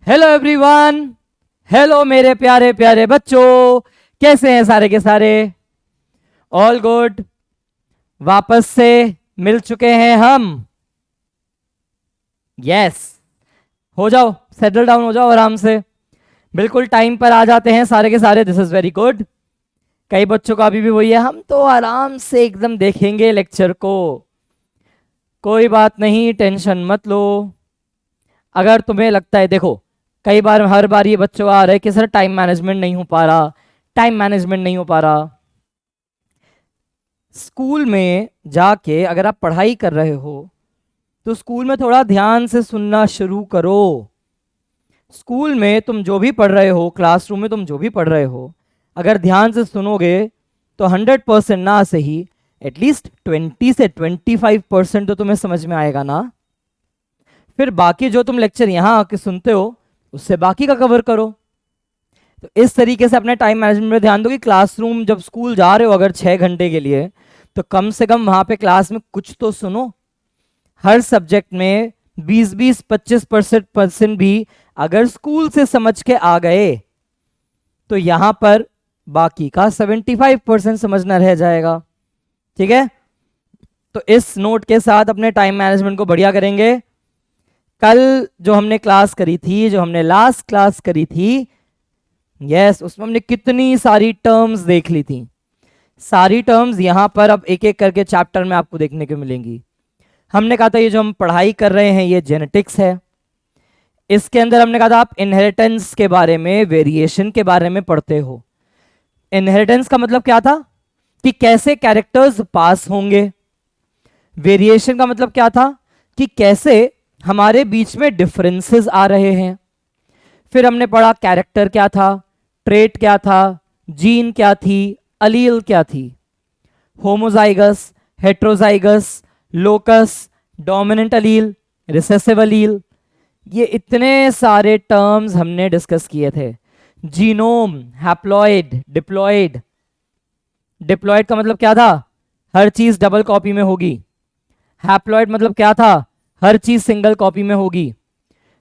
Hello everyone. Hello मेरे प्यारे प्यारे बच्चों, कैसे हैं सारे के सारे? All good. वापस से मिल चुके हैं हम। यस। हो जाओ, सेटल डाउन हो जाओ आराम से। बिल्कुल टाइम पर आ जाते हैं सारे के सारे, दिस इज वेरी गुड। कई बच्चों का अभी भी वही है, हम तो आराम से एकदम देखेंगे लेक्चर को। कोई बात नहीं, टेंशन मत लो। अगर तुम्हें लगता है, देखो, कई बार हर बार ये बच्चों आ रहे हैं कि सर टाइम मैनेजमेंट नहीं हो पा रहा, टाइम मैनेजमेंट नहीं हो पा रहा। स्कूल में जाके अगर आप पढ़ाई कर रहे हो तो स्कूल में थोड़ा ध्यान से सुनना शुरू करो। स्कूल में तुम जो भी पढ़ रहे हो, क्लासरूम में तुम जो भी पढ़ रहे हो, अगर ध्यान से सुनोगे तो 100% ना सही, एटलीस्ट 20 से 25% तो तुम्हें समझ में आएगा ना। फिर बाकी जो तुम लेक्चर यहाँ आके सुनते हो उससे बाकी का कवर करो। तो इस तरीके से अपने टाइम मैनेजमेंट में ध्यान दो कि क्लासरूम जब स्कूल जा रहे हो अगर 6 घंटे के लिए, तो कम से कम वहां पे क्लास में कुछ तो सुनो। हर सब्जेक्ट में 20-25% भी अगर स्कूल से समझ के आ गए तो यहां पर बाकी का 75% समझना रह जाएगा। ठीक है, तो इस नोट के साथ अपने टाइम मैनेजमेंट को बढ़िया करेंगे। कल जो हमने क्लास करी थी, जो हमने लास्ट क्लास करी थी, यस, उसमें हमने कितनी सारी टर्म्स देख ली थी। सारी टर्म्स यहां पर अब एक एक करके चैप्टर में आपको देखने को मिलेंगी। हमने कहा था ये जो हम पढ़ाई कर रहे हैं ये जेनेटिक्स है। इसके अंदर हमने कहा था आप इनहेरिटेंस के बारे में, वेरिएशन के बारे में पढ़ते हो। इनहेरिटेंस का मतलब क्या था कि कैसे कैरेक्टर्स पास होंगे। वेरिएशन का मतलब क्या था कि कैसे हमारे बीच में डिफरेंसेस आ रहे हैं। फिर हमने पढ़ा कैरेक्टर क्या था, ट्रेट क्या था, जीन क्या थी, अलील क्या थी, होमोजाइगस, हेट्रोजाइगस, लोकस, डोमिनेंट अलील, रिसेसिव अलील, ये इतने सारे टर्म्स हमने डिस्कस किए थे। Genome, haploid, diploid. डिप्लॉइड का मतलब क्या था, हर चीज डबल कॉपी में होगी। हैप्लॉइड मतलब क्या था, हर चीज सिंगल कॉपी में होगी।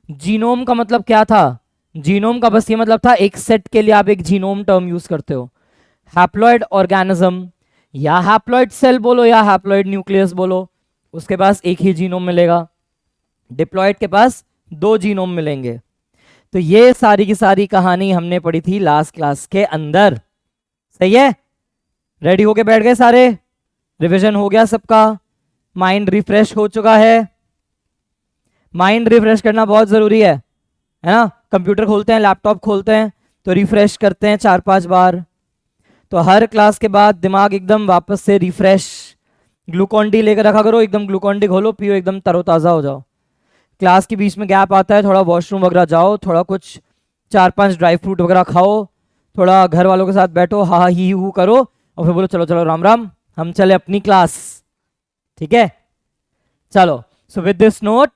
जीनोम का मतलब क्या था, जीनोम का बस ये मतलब था एक सेट के लिए आप एक जीनोम टर्म यूज करते हो। हैप्लॉइड ऑर्गेनिज्म, या हैप्लॉइड सेल बोलो या हैप्लॉइड न्यूक्लियस बोलो, उसके पास एक ही जीनोम मिलेगा। डिप्लॉइड के पास दो जीनोम मिलेंगे। तो ये सारी की सारी कहानी हमने पढ़ी थी लास्ट क्लास के अंदर। सही है, रेडी होके बैठ गए सारे? रिवीजन हो गया सबका? माइंड रिफ्रेश हो चुका है? माइंड रिफ्रेश करना बहुत जरूरी है ना। कंप्यूटर खोलते हैं, लैपटॉप खोलते हैं तो रिफ्रेश करते हैं 4-5 बार। तो हर क्लास के बाद दिमाग एकदम वापस से रिफ्रेश। ग्लूकॉन डी लेकर रखा करो, एकदम ग्लूकॉन डी घोलो, पियो, एकदम तरोताजा हो जाओ। क्लास के बीच में गैप आता है, थोड़ा वॉशरूम वगैरह जाओ, थोड़ा कुछ 4-5 ड्राई फ्रूट वगैरह खाओ, थोड़ा घर वालों के साथ बैठो, हा हा ही हू करो, और फिर बोलो चलो चलो राम राम, हम चले अपनी क्लास। ठीक है, चलो। So with this note,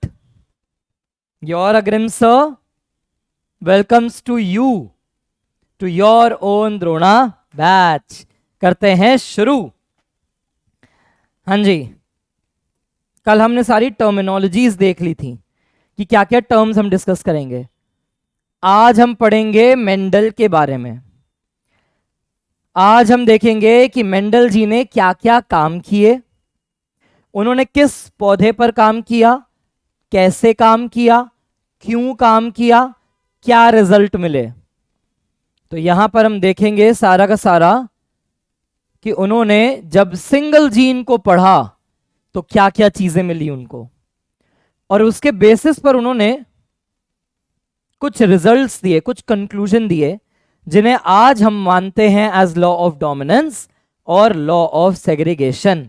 your Agrim sir welcomes to you to your own Drona batch. करते हैं शुरू। हाँ जी, कल हमने सारी टर्मिनोलॉजीज देख ली थी कि क्या क्या टर्म्स हम डिस्कस करेंगे। आज हम पढ़ेंगे मेंडल के बारे में। आज हम देखेंगे कि मेंडल जी ने क्या क्या काम किए, उन्होंने किस पौधे पर काम किया, कैसे काम किया, क्यों काम किया, क्या रिजल्ट मिले। तो यहां पर हम देखेंगे सारा का सारा कि उन्होंने जब सिंगल जीन को पढ़ा तो क्या क्या चीजें मिली उनको, और उसके बेसिस पर उन्होंने कुछ रिजल्ट्स दिए, कुछ कंक्लूजन दिए, जिन्हें आज हम मानते हैं एज लॉ ऑफ डोमिनेंस और लॉ ऑफ सेग्रीगेशन।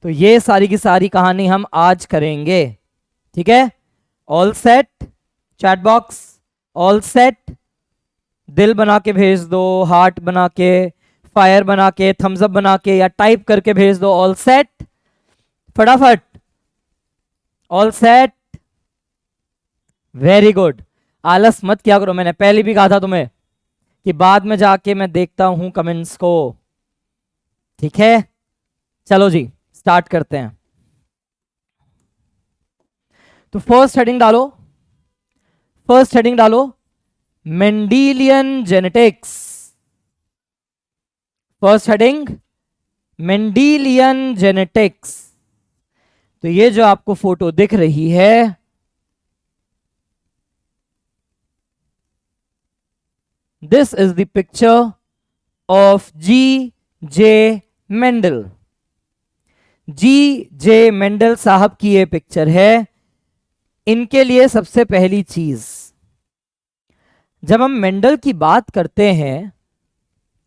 तो ये सारी की सारी कहानी हम आज करेंगे। ठीक है, all set? Chat box all set? दिल बना के भेज दो, हार्ट बना के, फायर बना के, थम्स अप बना के, या टाइप करके भेज दो ऑल सेट फटाफट। All set, very good. आलस मत किया करो, मैंने पहले भी कहा था तुम्हें कि बाद में जाके मैं देखता हूं कमेंट्स को। ठीक है, चलो जी स्टार्ट करते हैं। तो फर्स्ट हेडिंग डालो, फर्स्ट हेडिंग डालो Mendelian genetics. First heading Mendelian genetics. तो ये जो आपको फोटो दिख रही है, this is the picture of G.J. Mendel. G.J. Mendel साहब की ये पिक्चर है। इनके लिए सबसे पहली चीज, जब हम मेंडल की बात करते हैं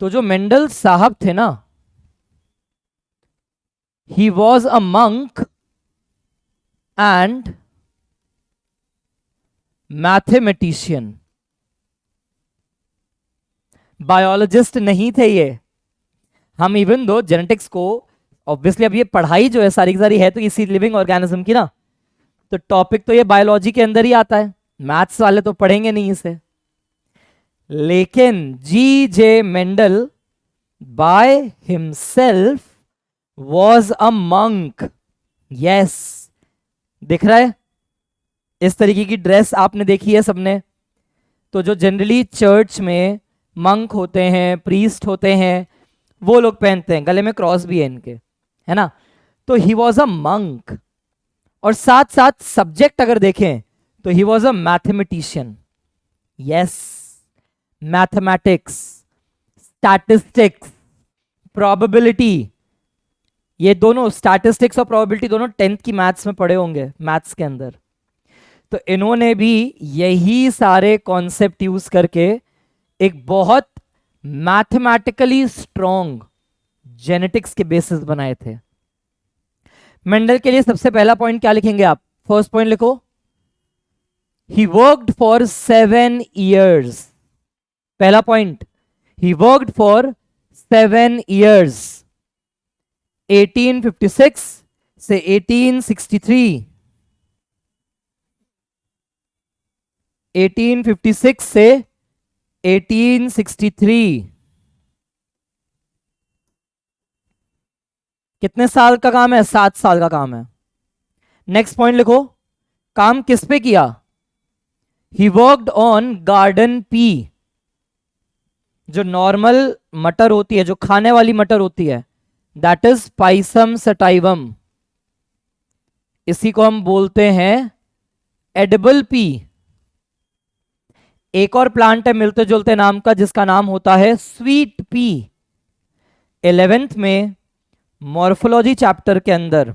तो जो मेंडल साहब थे ना, he was a monk and mathematician. Biologist नहीं थे ये। हम इवन दो जेनेटिक्स को, ऑब्वियसली अब ये पढ़ाई जो है सारी की सारी है तो इसी लिविंग ऑर्गेनिज्म की ना, तो टॉपिक तो ये बायोलॉजी के अंदर ही आता है, मैथ्स वाले तो पढ़ेंगे नहीं इसे। लेकिन G.J. Mendel by himself was a monk. Yes, दिख रहा है? इस तरीके की ड्रेस आपने देखी है सबने। तो जो जनरली चर्च में मंक होते हैं, प्रीस्ट होते हैं, वो लोग पहनते हैं, गले में क्रॉस भी है इनके, है ना। तो ही वॉज अ मंक, और साथ साथ सब्जेक्ट अगर देखें तो he was a mathematician. Yes, mathematics, statistics, probability, ये दोनों स्टैटिस्टिक्स और प्रोबेबिलिटी दोनों 10th की मैथ्स में पढ़े होंगे, मैथ्स के अंदर। तो इन्होंने भी यही सारे कॉन्सेप्ट यूज करके एक बहुत मैथमेटिकली स्ट्रॉन्ग जेनेटिक्स के बेसिस बनाए थे। मेंडल के लिए सबसे पहला पॉइंट क्या लिखेंगे आप? फर्स्ट पॉइंट लिखो, ही वर्कड फॉर 7 years। पहला point, he worked for 7 years, 1856 से 1863। 1856 से 1863। कितने साल का काम है? 7 साल का काम है। नेक्स्ट पॉइंट लिखो, काम किस पे किया? He worked on garden pea. जो नॉर्मल मटर होती है, जो खाने वाली मटर होती है, दैट इज पाइसम सटाइवम। इसी को हम बोलते हैं एडिबल पी। एक और प्लांट है मिलते जुलते नाम का, जिसका नाम होता है स्वीट पी। 11th में मॉर्फोलॉजी चैप्टर के अंदर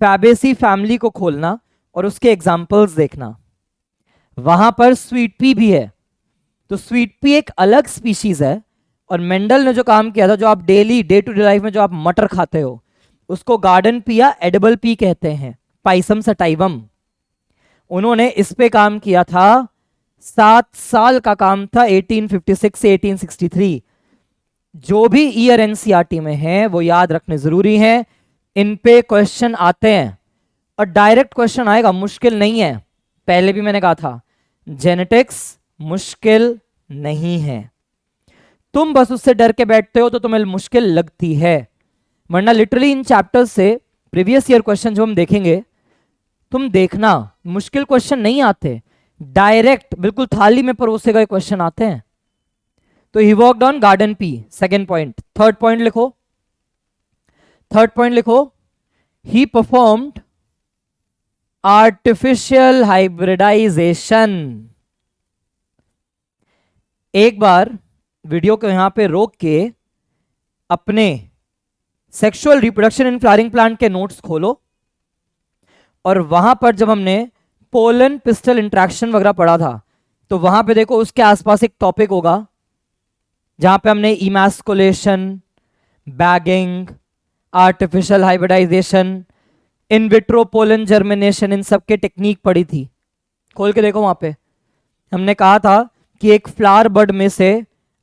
फैबेसी फैमिली को खोलना और उसके एग्जाम्पल्स देखना, वहां पर स्वीट पी भी है। तो स्वीट पी एक अलग स्पीशीज है, और मेंडल ने जो काम किया था, जो आप daily day to day life में जो आप मटर खाते हो, उसको गार्डन पी या एडिबल पी कहते हैं, पाइसम सटाइवम। उन्होंने इस पे काम किया था, 7 साल का काम था, 1856 से 1863। जो भी ईयर एनसीईआरटी में है वो याद रखने जरूरी है, इन पे क्वेश्चन आते हैं और डायरेक्ट क्वेश्चन आएगा, मुश्किल नहीं है। पहले भी मैंने कहा था जेनेटिक्स मुश्किल नहीं है, तुम बस उससे डर के बैठते हो तो तुम्हें मुश्किल लगती है, वरना लिटरली इन चैप्टर्स से प्रीवियस ईयर क्वेश्चन जो हम देखेंगे, तुम देखना मुश्किल क्वेश्चन नहीं आते, डायरेक्ट बिल्कुल थाली में परोसे गए क्वेश्चन आते हैं। तो he worked on garden pea, second point. Third point लिखो, थर्ड पॉइंट लिखो, ही परफॉर्म्ड आर्टिफिशियल हाइब्रिडाइजेशन। एक बार वीडियो को यहां पे रोक के अपने sexual reproduction in flowering plant के नोट्स खोलो, और वहां पर जब हमने पोलन पिस्टल इंट्रैक्शन वगैरह पढ़ा था, तो वहां पे देखो उसके आसपास एक टॉपिक होगा जहां पे हमने emasculation, bagging, artificial hybridisation, in vitro pollen germination, इन सब के टेक्निक पढ़ी थी। खोल के देखो, वहां पे हमने कहा था कि एक फ्लावर बर्ड में से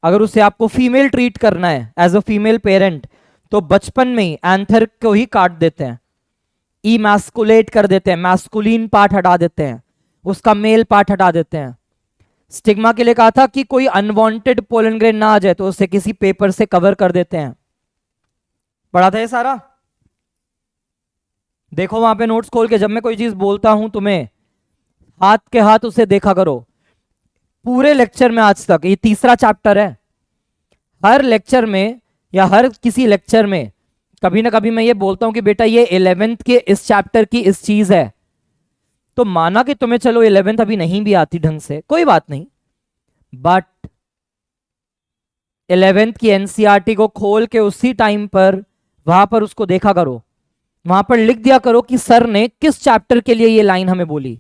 अगर उसे आपको फीमेल ट्रीट करना है एज अ फीमेल पेरेंट, तो बचपन में ही एंथर को ही काट देते हैं, इमैस्कुलेट कर देते हैं, मैस्कुलिन पार्ट हटा देते हैं, उसका मेल पार्ट हटा देते हैं। स्टिग्मा के लिए कहा था कि कोई अनवांटेड पोलन ग्रेन ना आ जाए तो उसे किसी पेपर से कवर कर देते हैं। पढ़ा था ये सारा? देखो वहां पे नोट्स खोल के, जब मैं कोई चीज बोलता हूं तुम्हें हाथ के हाथ उसे देखा करो। पूरे लेक्चर में आज तक, ये तीसरा चैप्टर है, हर लेक्चर में या हर किसी लेक्चर में कभी ना कभी मैं ये बोलता हूं कि बेटा ये 11th के इस चैप्टर की इस चीज है। तो माना कि तुम्हें चलो 11th अभी नहीं भी आती ढंग से, कोई बात नहीं, बट 11th की एनसीईआरटी को खोल के उसी टाइम पर वहां पर उसको देखा करो, वहां पर लिख दिया करो कि सर ने किस चैप्टर के लिए ये लाइन हमें बोली।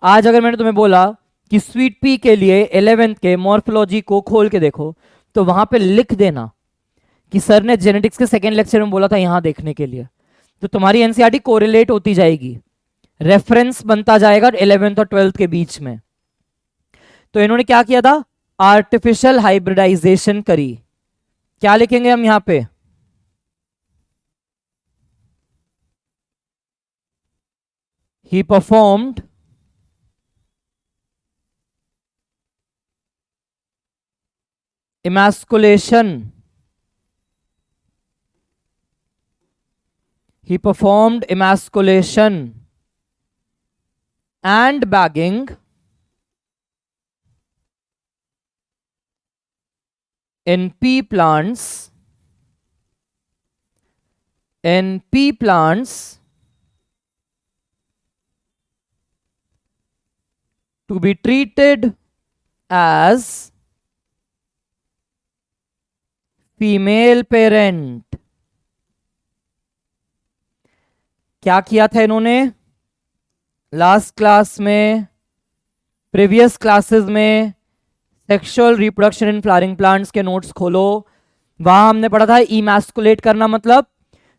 आज अगर मैंने तुम्हें बोला कि स्वीट पी के लिए 11th के मॉर्फोलॉजी को खोल के देखो, तो वहां पे लिख देना कि सर ने जेनेटिक्स के सेकेंड लेक्चर में बोला था यहां देखने के लिए। तो तुम्हारी एनसीईआरटी कोरिलेट होती जाएगी, रेफरेंस बनता जाएगा 11th और 12th के बीच में। तो इन्होंने क्या किया था, आर्टिफिशियल हाइब्रिडाइजेशन करी। क्या लिखेंगे हम यहां पे, he performed emasculation, he performed emasculation and bagging in pea plants to be treated as female parent. क्या किया था इन्होंने लास्ट क्लास में, प्रीवियस क्लासेस में, sexual reproduction in flowering plants के नोट्स खोलो, वहां हमने पढ़ा था इमैस्कुलेट करना मतलब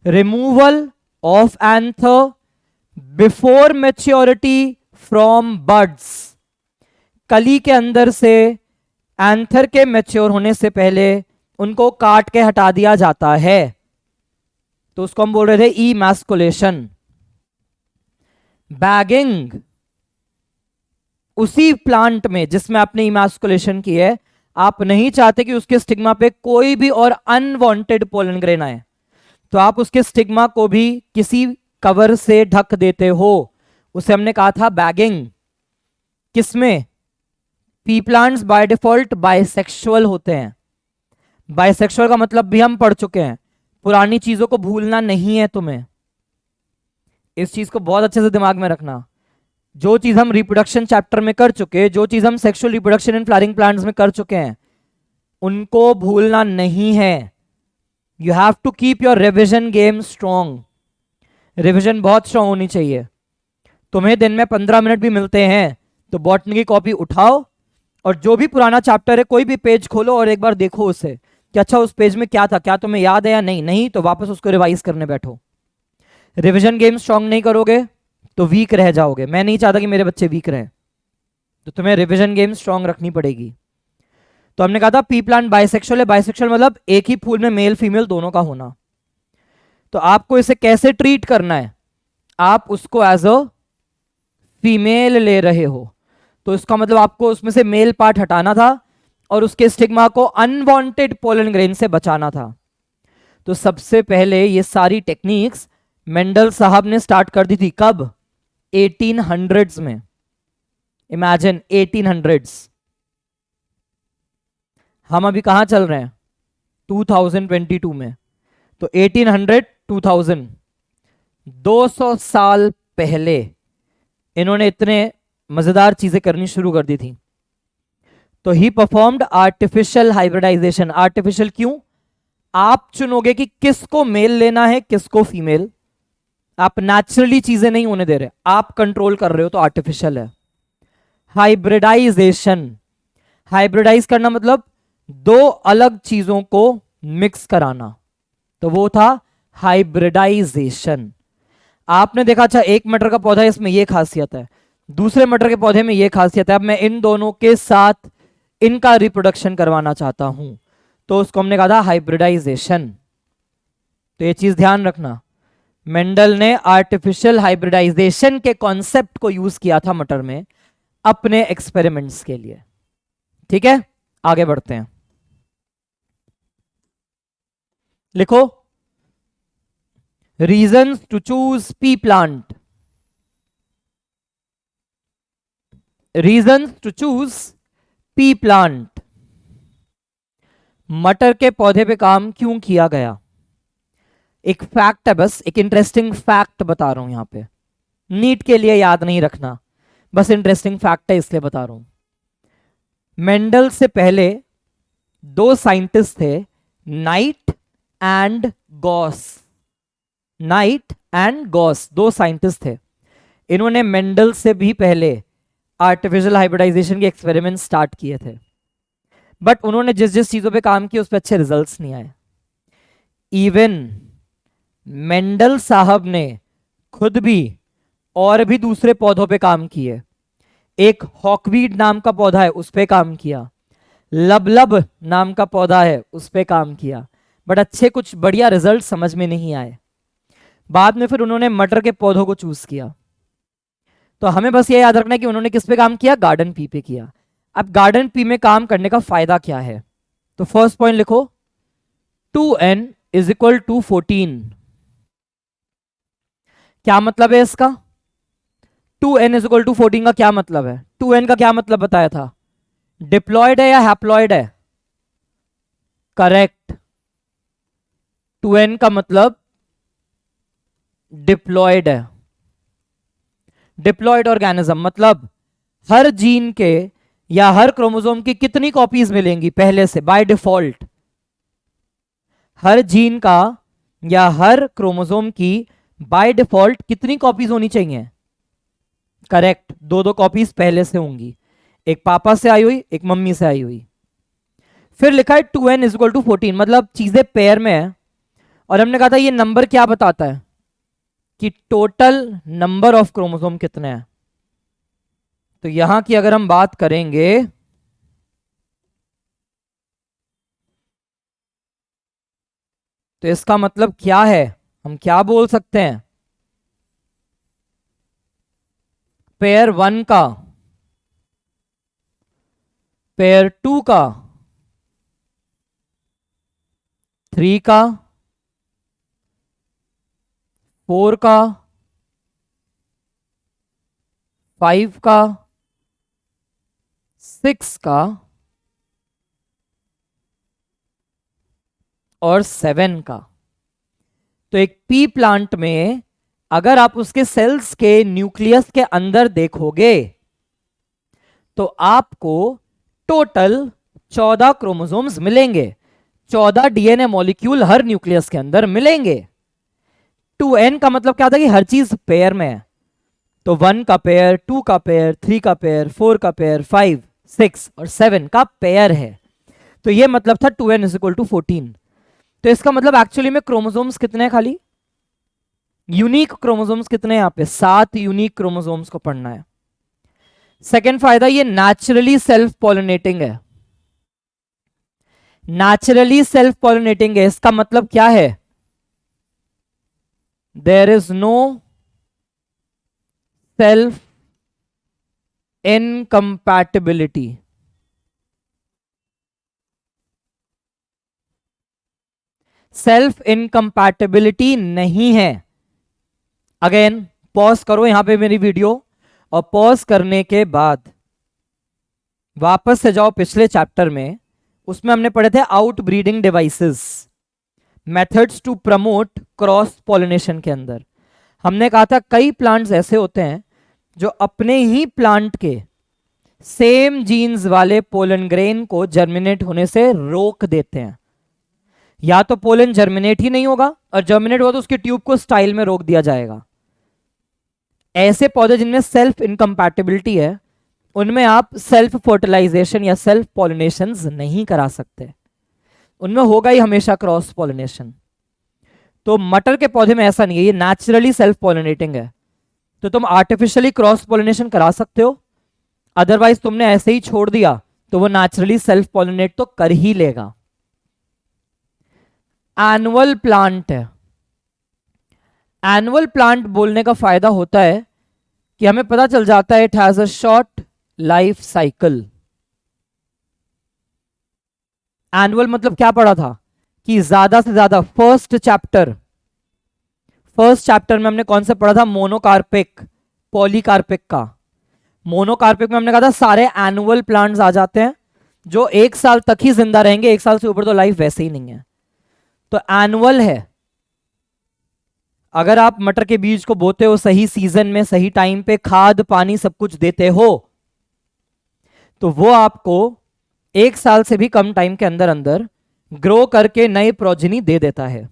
removal of anther before maturity from buds. कली के अंदर से एंथर के मैच्योर होने से पहले उनको काट के हटा दिया जाता है, तो उसको हम बोल रहे थे इमैस्कुलेशन। बैगिंग उसी प्लांट में जिसमें आपने इमैस्कुलेशन की है, आप नहीं चाहते कि उसके स्टिग्मा पे कोई भी और अनवांटेड पोलन ग्रेन आए, तो आप उसके स्टिग्मा को भी किसी कवर से ढक देते हो, उसे हमने कहा था बैगिंग। किसमें, P plants by default bisexual होते हैं। बाइसेक्सुअल का मतलब भी हम पढ़ चुके हैं, पुरानी चीजों को भूलना नहीं है तुम्हें, इस चीज को बहुत अच्छे से दिमाग में रखना। जो चीज हम रिप्रोडक्शन चैप्टर में कर चुके, जो चीज हम sexual reproduction in flowering plants में कर चुके हैं, उनको भूलना नहीं है। You have to keep your revision game strong. Revision बहुत स्ट्रॉन्ग होनी चाहिए। तुम्हें दिन में 15 मिनट भी मिलते हैं तो बॉटनी की कॉपी उठाओ और जो भी पुराना चैप्टर है कोई भी पेज खोलो और एक बार देखो उसे कि अच्छा उस पेज में क्या था, क्या तुम्हें याद है या नहीं। नहीं तो वापस उसको रिवाइज करने बैठो। रिवीजन गेम स्ट्रॉन्ग नहीं करोगे तो वीक रह जाओगे। मैं नहीं चाहता कि मेरे बच्चे वीक रहें, तो तुम्हें रिवीजन गेम स्ट्रॉन्ग रखनी पड़ेगी। तो हमने कहा था पी प्लांट बाइसेक्सुअल है। बाइसेक्सुअल मतलब एक ही फूल में मेल फीमेल दोनों का होना। तो आपको इसे कैसे ट्रीट करना है, आप उसको एज अ फीमेल ले रहे हो, तो इसका मतलब आपको उसमें से मेल पार्ट हटाना था और उसके स्टिग्मा को अनवांटेड पोलन ग्रेन से बचाना था। तो सबसे पहले ये सारी टेक्निक्स मेंडल साहब ने स्टार्ट कर दी थी। कब, 1800s में। Imagine 1800s। हम अभी कहां चल रहे हैं, 2022 में। तो 1800 2000 200 साल पहले इन्होंने इतने मजेदार चीजें करनी शुरू कर दी थी। तो he performed artificial hybridization. Artificial क्यों, आप चुनोगे कि किसको मेल लेना है किसको फीमेल। आप नेचुरली चीजें नहीं होने दे रहे, आप कंट्रोल कर रहे हो, तो आर्टिफिशियल है। हाइब्रिडाइजेशन, हाइब्रिडाइज करना मतलब दो अलग चीजों को मिक्स कराना, तो वो था हाइब्रिडाइजेशन। आपने देखा अच्छा एक मटर का पौधा है, इसमें ये खासियत है, दूसरे मटर के पौधे में ये खासियत है, अब मैं इन दोनों के साथ इनका रिप्रोडक्शन करवाना चाहता हूं, तो उसको हमने कहा था हाइब्रिडाइजेशन। तो ये चीज ध्यान रखना, मेंडल ने आर्टिफिशियल हाइब्रिडाइजेशन के कॉन्सेप्ट को यूज किया था मटर में अपने एक्सपेरिमेंट्स के लिए। ठीक है, आगे बढ़ते हैं। लिखो, reasons to choose pea plant. Reasons to choose pea plant, मटर के पौधे पे काम क्यों किया गया? एक फैक्ट है, बस एक इंटरेस्टिंग फैक्ट बता रहा हूं यहां पे, नीट के लिए याद नहीं रखना, बस इंटरेस्टिंग फैक्ट है इसलिए बता रहा हूं। मेंडल से पहले दो साइंटिस्ट थे, night and Gauss. Night and Gauss दो साइंटिस्ट थे। इन्होंने मेंडल से भी पहले आर्टिफिशियल हाइब्रिडाइजेशन के एक्सपेरिमेंट स्टार्ट किए थे, बट उन्होंने जिस जिस चीजों पे काम किया उस पर अच्छे रिजल्ट्स नहीं आए। इवन मेंडल साहब ने खुद भी और भी दूसरे पौधों पे काम किए। एक हॉकवीड नाम का पौधा है उस पे काम किया, लबलब नाम का पौधा है उस पे काम किया, बट अच्छे कुछ बढ़िया रिजल्ट समझ में नहीं आए। बाद में फिर उन्होंने मटर के पौधों को चूज किया। तो हमें बस ये याद रखना है कि उन्होंने किस पे काम किया, गार्डन पी पे किया। अब गार्डन पी में काम करने का फायदा क्या है? तो फर्स्ट पॉइंट लिखो, 2n इज इक्वल टू 14। क्या मतलब है इसका? 2n इज इक्वल टू 14 का क्या मतलब है? 2n का क्या मतलब बताया था? डिप्लॉयड है या हैप्लॉयड है? करेक्ट, 2n का मतलब डिप्लॉयड है। डिप्लॉयड ऑर्गेनिज्म मतलब हर जीन के या हर क्रोमोसोम की कितनी कॉपीज मिलेंगी पहले से बाय डिफॉल्ट? हर जीन का या हर क्रोमोसोम की बाय डिफॉल्ट कितनी कॉपीज होनी चाहिए? करेक्ट, दो दो कॉपीज पहले से होंगी, एक पापा से आई हुई एक मम्मी से आई हुई। फिर लिखा है 2n इज इक्वल टू 14, मतलब चीजें पेयर में है। और हमने कहा था ये नंबर क्या बताता है कि टोटल नंबर ऑफ क्रोमोसोम कितने हैं। तो यहां की अगर हम बात करेंगे तो इसका मतलब क्या है, हम क्या बोल सकते हैं? पेयर 1 का, पेयर 2 का, 3 का, 4 का, 5 का, 6 का और 7 का। तो एक पी प्लांट में अगर आप उसके सेल्स के न्यूक्लियस के अंदर देखोगे तो आपको टोटल 14 क्रोमोसोम्स मिलेंगे, 14 डीएनए मॉलिक्यूल हर न्यूक्लियस के अंदर मिलेंगे। 2n का मतलब क्या था कि हर चीज पेयर में है। तो 1 का पेयर, 2 का पेयर, 3 का पेयर, 4 का पेयर, 5, 6 और 7 का पेयर है। तो ये मतलब था 2n इज इक्वल टू 14। तो इसका मतलब एक्चुअली में क्रोमोसोम्स कितने हैं? खाली यूनिक क्रोमोसोम्स कितने हैं? यहां पे 7 यूनिक क्रोमोसोम्स को पढ़ना है। सेकेंड फायदा, ये नेचुरली सेल्फ पॉलिनेटिंग है। नेचुरली सेल्फ पॉलिनेटिंग है, इसका मतलब क्या है? There is no self incompatibility. Self incompatibility नहीं है। अगेन पॉज करो यहां पे मेरी वीडियो, और पॉज करने के बाद वापस से जाओ पिछले चैप्टर में, उसमें हमने पढ़े थे out breeding devices, methods to promote cross pollination. के अंदर हमने कहा था कई प्लांट्स ऐसे होते हैं जो अपने ही प्लांट के सेम जीन्स वाले पोलन ग्रेन को जर्मिनेट होने से रोक देते हैं। या तो पोलन जर्मिनेट ही नहीं होगा, और जर्मिनेट हुआ तो उसके ट्यूब को स्टाइल में रोक दिया जाएगा। ऐसे पौधे जिनमें सेल्फ इनकम्पैटिबिलिटी है उनमें आप सेल्फ फर्टिलाइजेशन या सेल्फ पॉलिनेशन नहीं करा सकते, उनमें होगा ही हमेशा क्रॉस पॉलिनेशन। तो मटर के पौधे में ऐसा नहीं है, ये नेचुरली सेल्फ पॉलिनेटिंग है। तो तुम आर्टिफिशियली क्रॉस पॉलिनेशन करा सकते हो, अदरवाइज तुमने ऐसे ही छोड़ दिया तो वो नेचुरली सेल्फ पॉलिनेट तो कर ही लेगा। एनुअल प्लांट है। एनुअल प्लांट बोलने का फायदा होता है कि हमें पता चल जाता है it has a short life cycle. Annual मतलब क्या पढ़ा था कि ज्यादा से ज्यादा, फर्स्ट चैप्टर में हमने कौन सा पढ़ा था? मोनोकार्पिक, पॉलीकार्पिक का। मोनोकार्पिक में हमने कहा था सारे एनुअल प्लांट्स आ जाते हैं जो 1 साल तक ही जिंदा रहेंगे, 1 साल से ऊपर तो लाइफ वैसे ही नहीं है, तो एनुअल है। अगर आप मटर के बीज को बोते हो सही सीजन में, सही टाइम पे, खाद पानी सब कुछ देते हो, तो वो आपको 1 साल से भी कम टाइम के अंदर अंदर ग्रो करके नए प्रोजेनी दे देता है।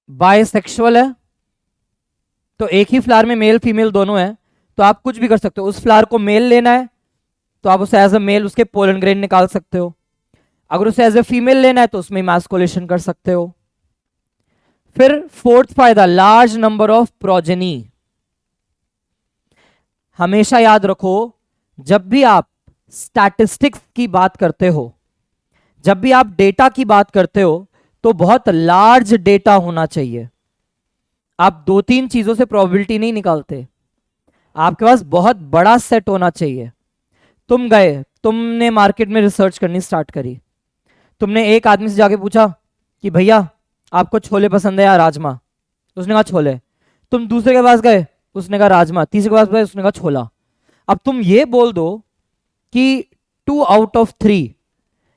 बायसेक्सुअल है, तो एक ही फ्लावर में मेल फीमेल दोनों है, तो आप कुछ भी कर सकते हो। उस फ्लावर को मेल लेना है तो आप उसे एज अ मेल उसके पोलन ग्रेन निकाल सकते हो, अगर उसे एज ए फीमेल लेना है तो उसमें मैस्कुलेशन कर सकते हो। फिर फोर्थ फायदा, लार्ज नंबर ऑफ प्रोजेनी। हमेशा याद रखो, जब भी आप स्टैटिस्टिक्स की बात करते हो, जब भी आप डेटा की बात करते हो, तो बहुत लार्ज डेटा होना चाहिए। आप 2-3 चीजों से प्रोबेबिलिटी नहीं निकालते, आपके पास बहुत बड़ा सेट होना चाहिए। तुम गए, तुमने मार्केट में रिसर्च करनी स्टार्ट करी, तुमने एक आदमी से जाके पूछा कि भैया आपको छोले पसंद है या राजमा, उसने कहा छोले। तुम दूसरे के पास गए, उसने कहा राजमा। तीसरे के पास गए, उसने कहा छोला। अब तुम ये बोल दो कि 2 आउट ऑफ 3,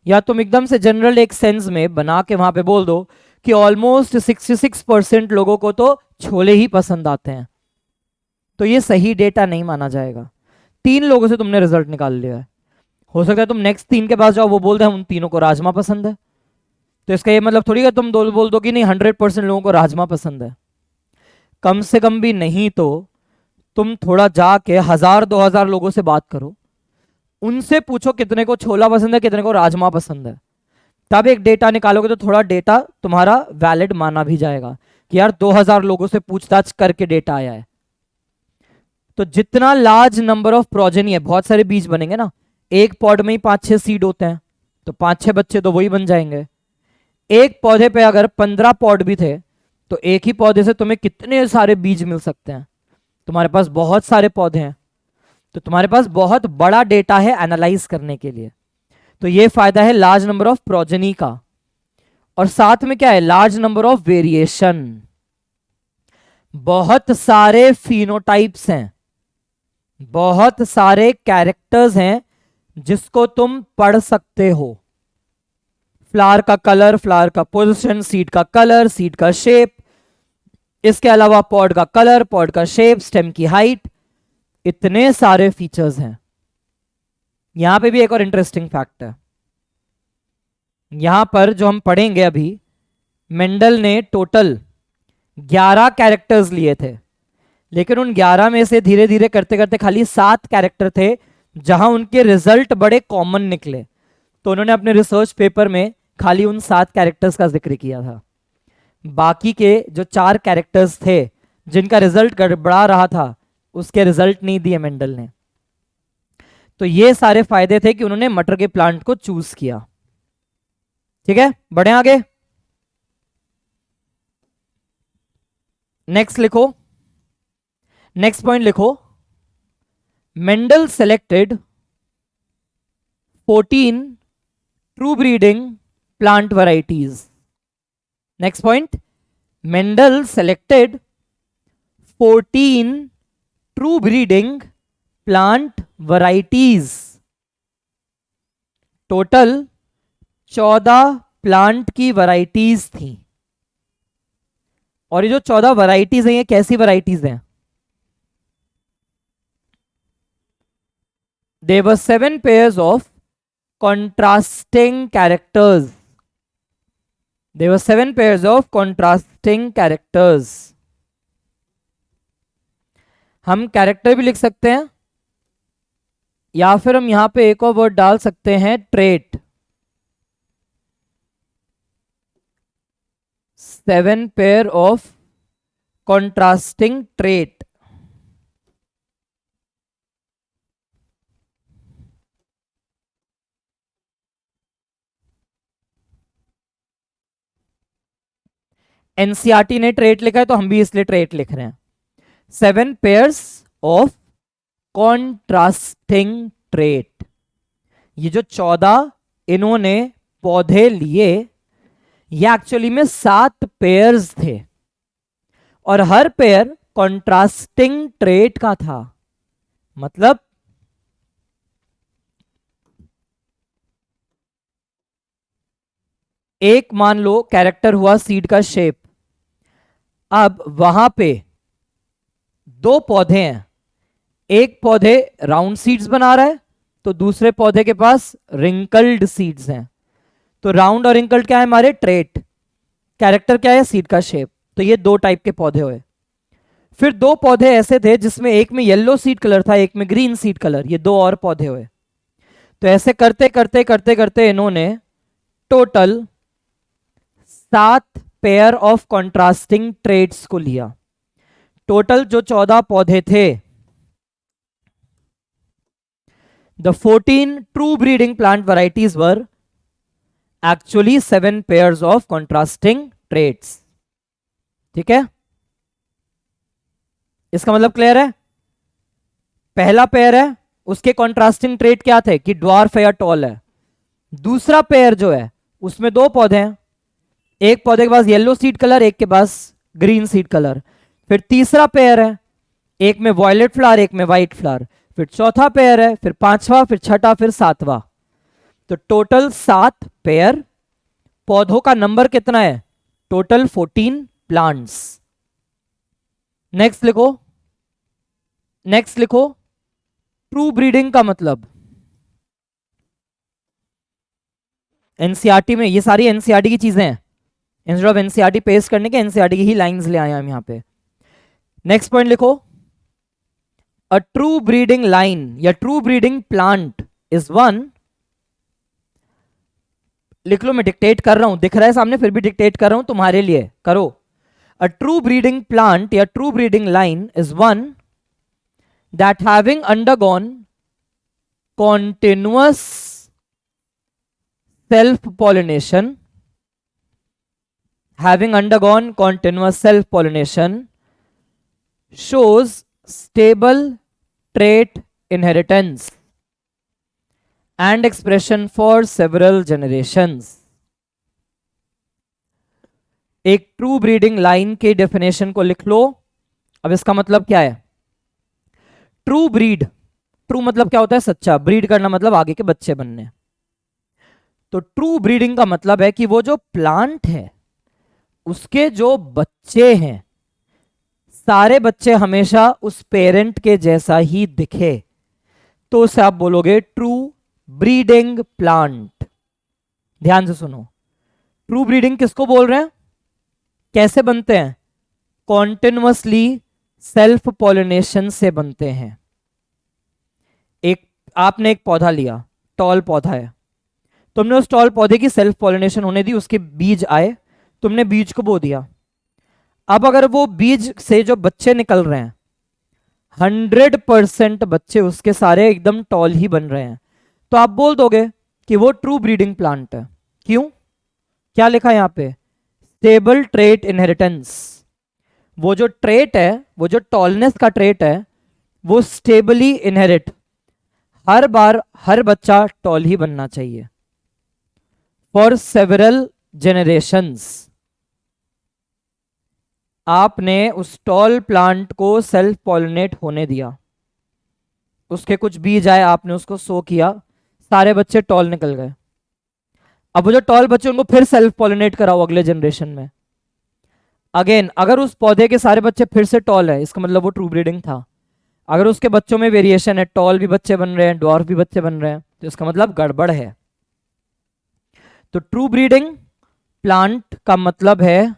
या तुम एकदम से जनरल एक सेंस में बना के वहां पे बोल दो कि ऑलमोस्ट 66% लोगों को तो छोले ही पसंद आते हैं, तो ये सही डेटा नहीं माना जाएगा। 3 लोगों से तुमने रिजल्ट निकाल लिया है, हो सकता है तुम नेक्स्ट 3 के पास जाओ, वो बोल रहे हैं उन तीनों को राजमा पसंद है, तो इसका ये मतलब थोड़ी है तुम बोल दो कि नहीं 100% लोगों को राजमा पसंद है। कम से कम भी नहीं तो तुम थोड़ा जाके 1000-2000 लोगों से बात करो, उनसे पूछो कितने को छोला पसंद है, कितने को राजमा पसंद है, तब एक डेटा निकालोगे तो थोड़ा डेटा तुम्हारा वैलिड माना भी जाएगा कि यार 2000 लोगों से पूछताछ करके डेटा आया है। तो जितना लार्ज नंबर ऑफ प्रोजेनी है, बहुत सारे बीज बनेंगे ना, एक पॉड में ही 5-6 सीड होते हैं, तो 5-6 बच्चे तो वही बन जाएंगे। एक पौधे पे अगर 15 पॉड भी थे, तो एक ही पौधे से तुम्हें कितने सारे बीज मिल सकते हैं। तुम्हारे पास बहुत सारे पौधे हैं, तो तुम्हारे पास बहुत बड़ा डेटा है एनालाइज करने के लिए। तो ये फायदा है लार्ज नंबर ऑफ प्रोजेनी का। और साथ में क्या है, लार्ज नंबर ऑफ वेरिएशन। बहुत सारे फिनोटाइप्स हैं, बहुत सारे कैरेक्टर्स हैं जिसको तुम पढ़ सकते हो। फ्लावर का कलर, फ्लावर का पोजीशन, सीड का कलर, सीड का शेप, इसके अलावा पॉड का कलर, पॉड का शेप, स्टेम की हाइट, इतने सारे फीचर्स हैं। यहां पे भी एक और इंटरेस्टिंग फैक्ट है, यहां पर जो हम पढ़ेंगे अभी, मेंडल ने टोटल 11 कैरेक्टर्स लिए थे, लेकिन उन 11 में से धीरे धीरे करते करते खाली 7 कैरेक्टर थे जहां उनके रिजल्ट बड़े कॉमन निकले। तो उन्होंने अपने रिसर्च पेपर में खाली उन 7 कैरेक्टर्स का जिक्र किया था। बाकी के जो 4 कैरेक्टर्स थे जिनका रिजल्ट गड़बड़ा रहा था, उसके रिजल्ट नहीं दिए मेंडल ने। तो ये सारे फायदे थे कि उन्होंने मटर के प्लांट को चूज किया। ठीक है, बढ़े आगे। नेक्स्ट लिखो, नेक्स्ट पॉइंट लिखो, Mendel selected 14 true breeding plant varieties. Next point, Mendel selected 14 true breeding plant varieties. Total 14 plant की वैरायटीज थी। और ये जो 14 वैरायटीज हैं, ये कैसी वैरायटीज हैं? There were 7 pairs of contrasting characters. There were 7 pairs of contrasting characters. हम कैरेक्टर भी लिख सकते हैं, या फिर हम यहां पे एक और वर्ड डाल सकते हैं, trait. 7 pair of contrasting trait. NCERT ने ट्रेट लिखा है तो हम भी इसलिए ट्रेट लिख रहे हैं। 7 पेयर्स ऑफ कॉन्ट्रास्टिंग ट्रेट। ये जो 14 इन्होंने पौधे लिए, ये एक्चुअली में 7 पेयर्स थे और हर पेयर कॉन्ट्रास्टिंग ट्रेट का था। मतलब एक मान लो कैरेक्टर हुआ सीड का शेप, अब वहां पे दो पौधे हैं, एक पौधे राउंड सीड्स बना रहा है तो दूसरे पौधे के पास रिंकल्ड सीड्स हैं। तो राउंड और रिंकल्ड क्या है हमारे ट्रेट, कैरेक्टर क्या है सीड का शेप। तो ये दो टाइप के पौधे हुए। फिर दो पौधे ऐसे थे जिसमें एक में येलो सीड कलर था, एक में ग्रीन सीड कलर, ये दो और पौधे हुए। तो ऐसे करते करते करते करते इन्होंने total 7 pair of contrasting traits को लिया। टोटल जो 14 पौधे थे, the 14 true breeding plant varieties were actually 7 pairs of contrasting traits. ठीक है, इसका मतलब क्लियर है। पहला पेयर है, उसके कॉन्ट्रास्टिंग ट्रेड क्या थे कि ड्वार्फ है या टॉल है। दूसरा पेयर जो है उसमें दो पौधे हैं, एक पौधे के पास येलो सीड कलर, एक के पास ग्रीन सीड कलर। फिर तीसरा पेयर है, एक में वॉयलेट फ्लावर, एक में व्हाइट फ्लावर। फिर चौथा पेयर है, फिर पांचवा, फिर छठा, फिर सातवां। तो टोटल 7 पेयर। पौधों का नंबर कितना है, टोटल 14 प्लांट्स। नेक्स्ट लिखो, नेक्स्ट लिखो ट्रू ब्रीडिंग का मतलब। एनसीईआरटी में ये सारी एनसीईआरटी की चीजें हैं, इंस्टेड ऑफ एनसीईआरटी पेस्ट करने के एनसीईआरटी की ही लाइंस ले आए हम यहां पे। नेक्स्ट पॉइंट लिखो, अ ट्रू ब्रीडिंग लाइन या true breeding plant is one, लिख लो, मैं डिक्टेट कर रहा हूं, दिख रहा है सामने फिर भी डिक्टेट कर रहा हूं तुम्हारे लिए, करो। अ ट्रू ब्रीडिंग प्लांट या true breeding line is one that having undergone continuous self pollination, having undergone continuous self pollination shows stable trait inheritance and expression for several generations। एक ट्रू ब्रीडिंग लाइन के definition को लिख लो। अब इसका मतलब क्या है, ट्रू ब्रीड, ट्रू मतलब क्या होता है सच्चा, ब्रीड करना मतलब आगे के बच्चे बनने। तो ट्रू ब्रीडिंग का मतलब है कि वो जो प्लांट है उसके जो बच्चे हैं, सारे बच्चे हमेशा उस पेरेंट के जैसा ही दिखे, तो उसे आप बोलोगे ट्रू ब्रीडिंग प्लांट। ध्यान से सुनो, ट्रू ब्रीडिंग किसको बोल रहे हैं, कैसे बनते हैं, कॉन्टिन्यूअसली सेल्फ पॉलिनेशन से बनते हैं। आपने एक पौधा लिया, टॉल पौधा है, तुमने उस टॉल पौधे की सेल्फ पॉलिनेशन होने दी, उसके बीज आए, तुमने बीज को बो दिया। अब अगर वो बीज से जो बच्चे निकल रहे हैं 100% बच्चे उसके सारे एकदम टॉल ही बन रहे हैं, तो आप बोल दोगे कि वो ट्रू ब्रीडिंग प्लांट है। क्यों, क्या लिखा है यहां पे, स्टेबल ट्रेट इनहेरिटेंस। वो जो ट्रेट है, वो जो टॉलनेस का ट्रेट है, वो स्टेबली इनहेरिट, हर बार हर बच्चा टॉल ही बनना चाहिए फॉर सेवरल जेनरेशंस। आपने उस टॉल प्लांट को सेल्फ पॉलिनेट होने दिया, उसके कुछ बीज आए, आपने उसको सो किया, सारे बच्चे टॉल निकल गए। अब वो जो टॉल बच्चे उनको फिर सेल्फ पॉलिनेट कराओ अगले जनरेशन में, अगेन अगर उस पौधे के सारे बच्चे फिर से टॉल है, इसका मतलब वो ट्रू ब्रीडिंग था। अगर उसके बच्चों में वेरिएशन है, टॉल भी बच्चे बन रहे हैं, ड्वार्फ भी बच्चे बन रहे हैं, तो इसका मतलब गड़बड़ है। तो ट्रू ब्रीडिंग प्लांट का मतलब है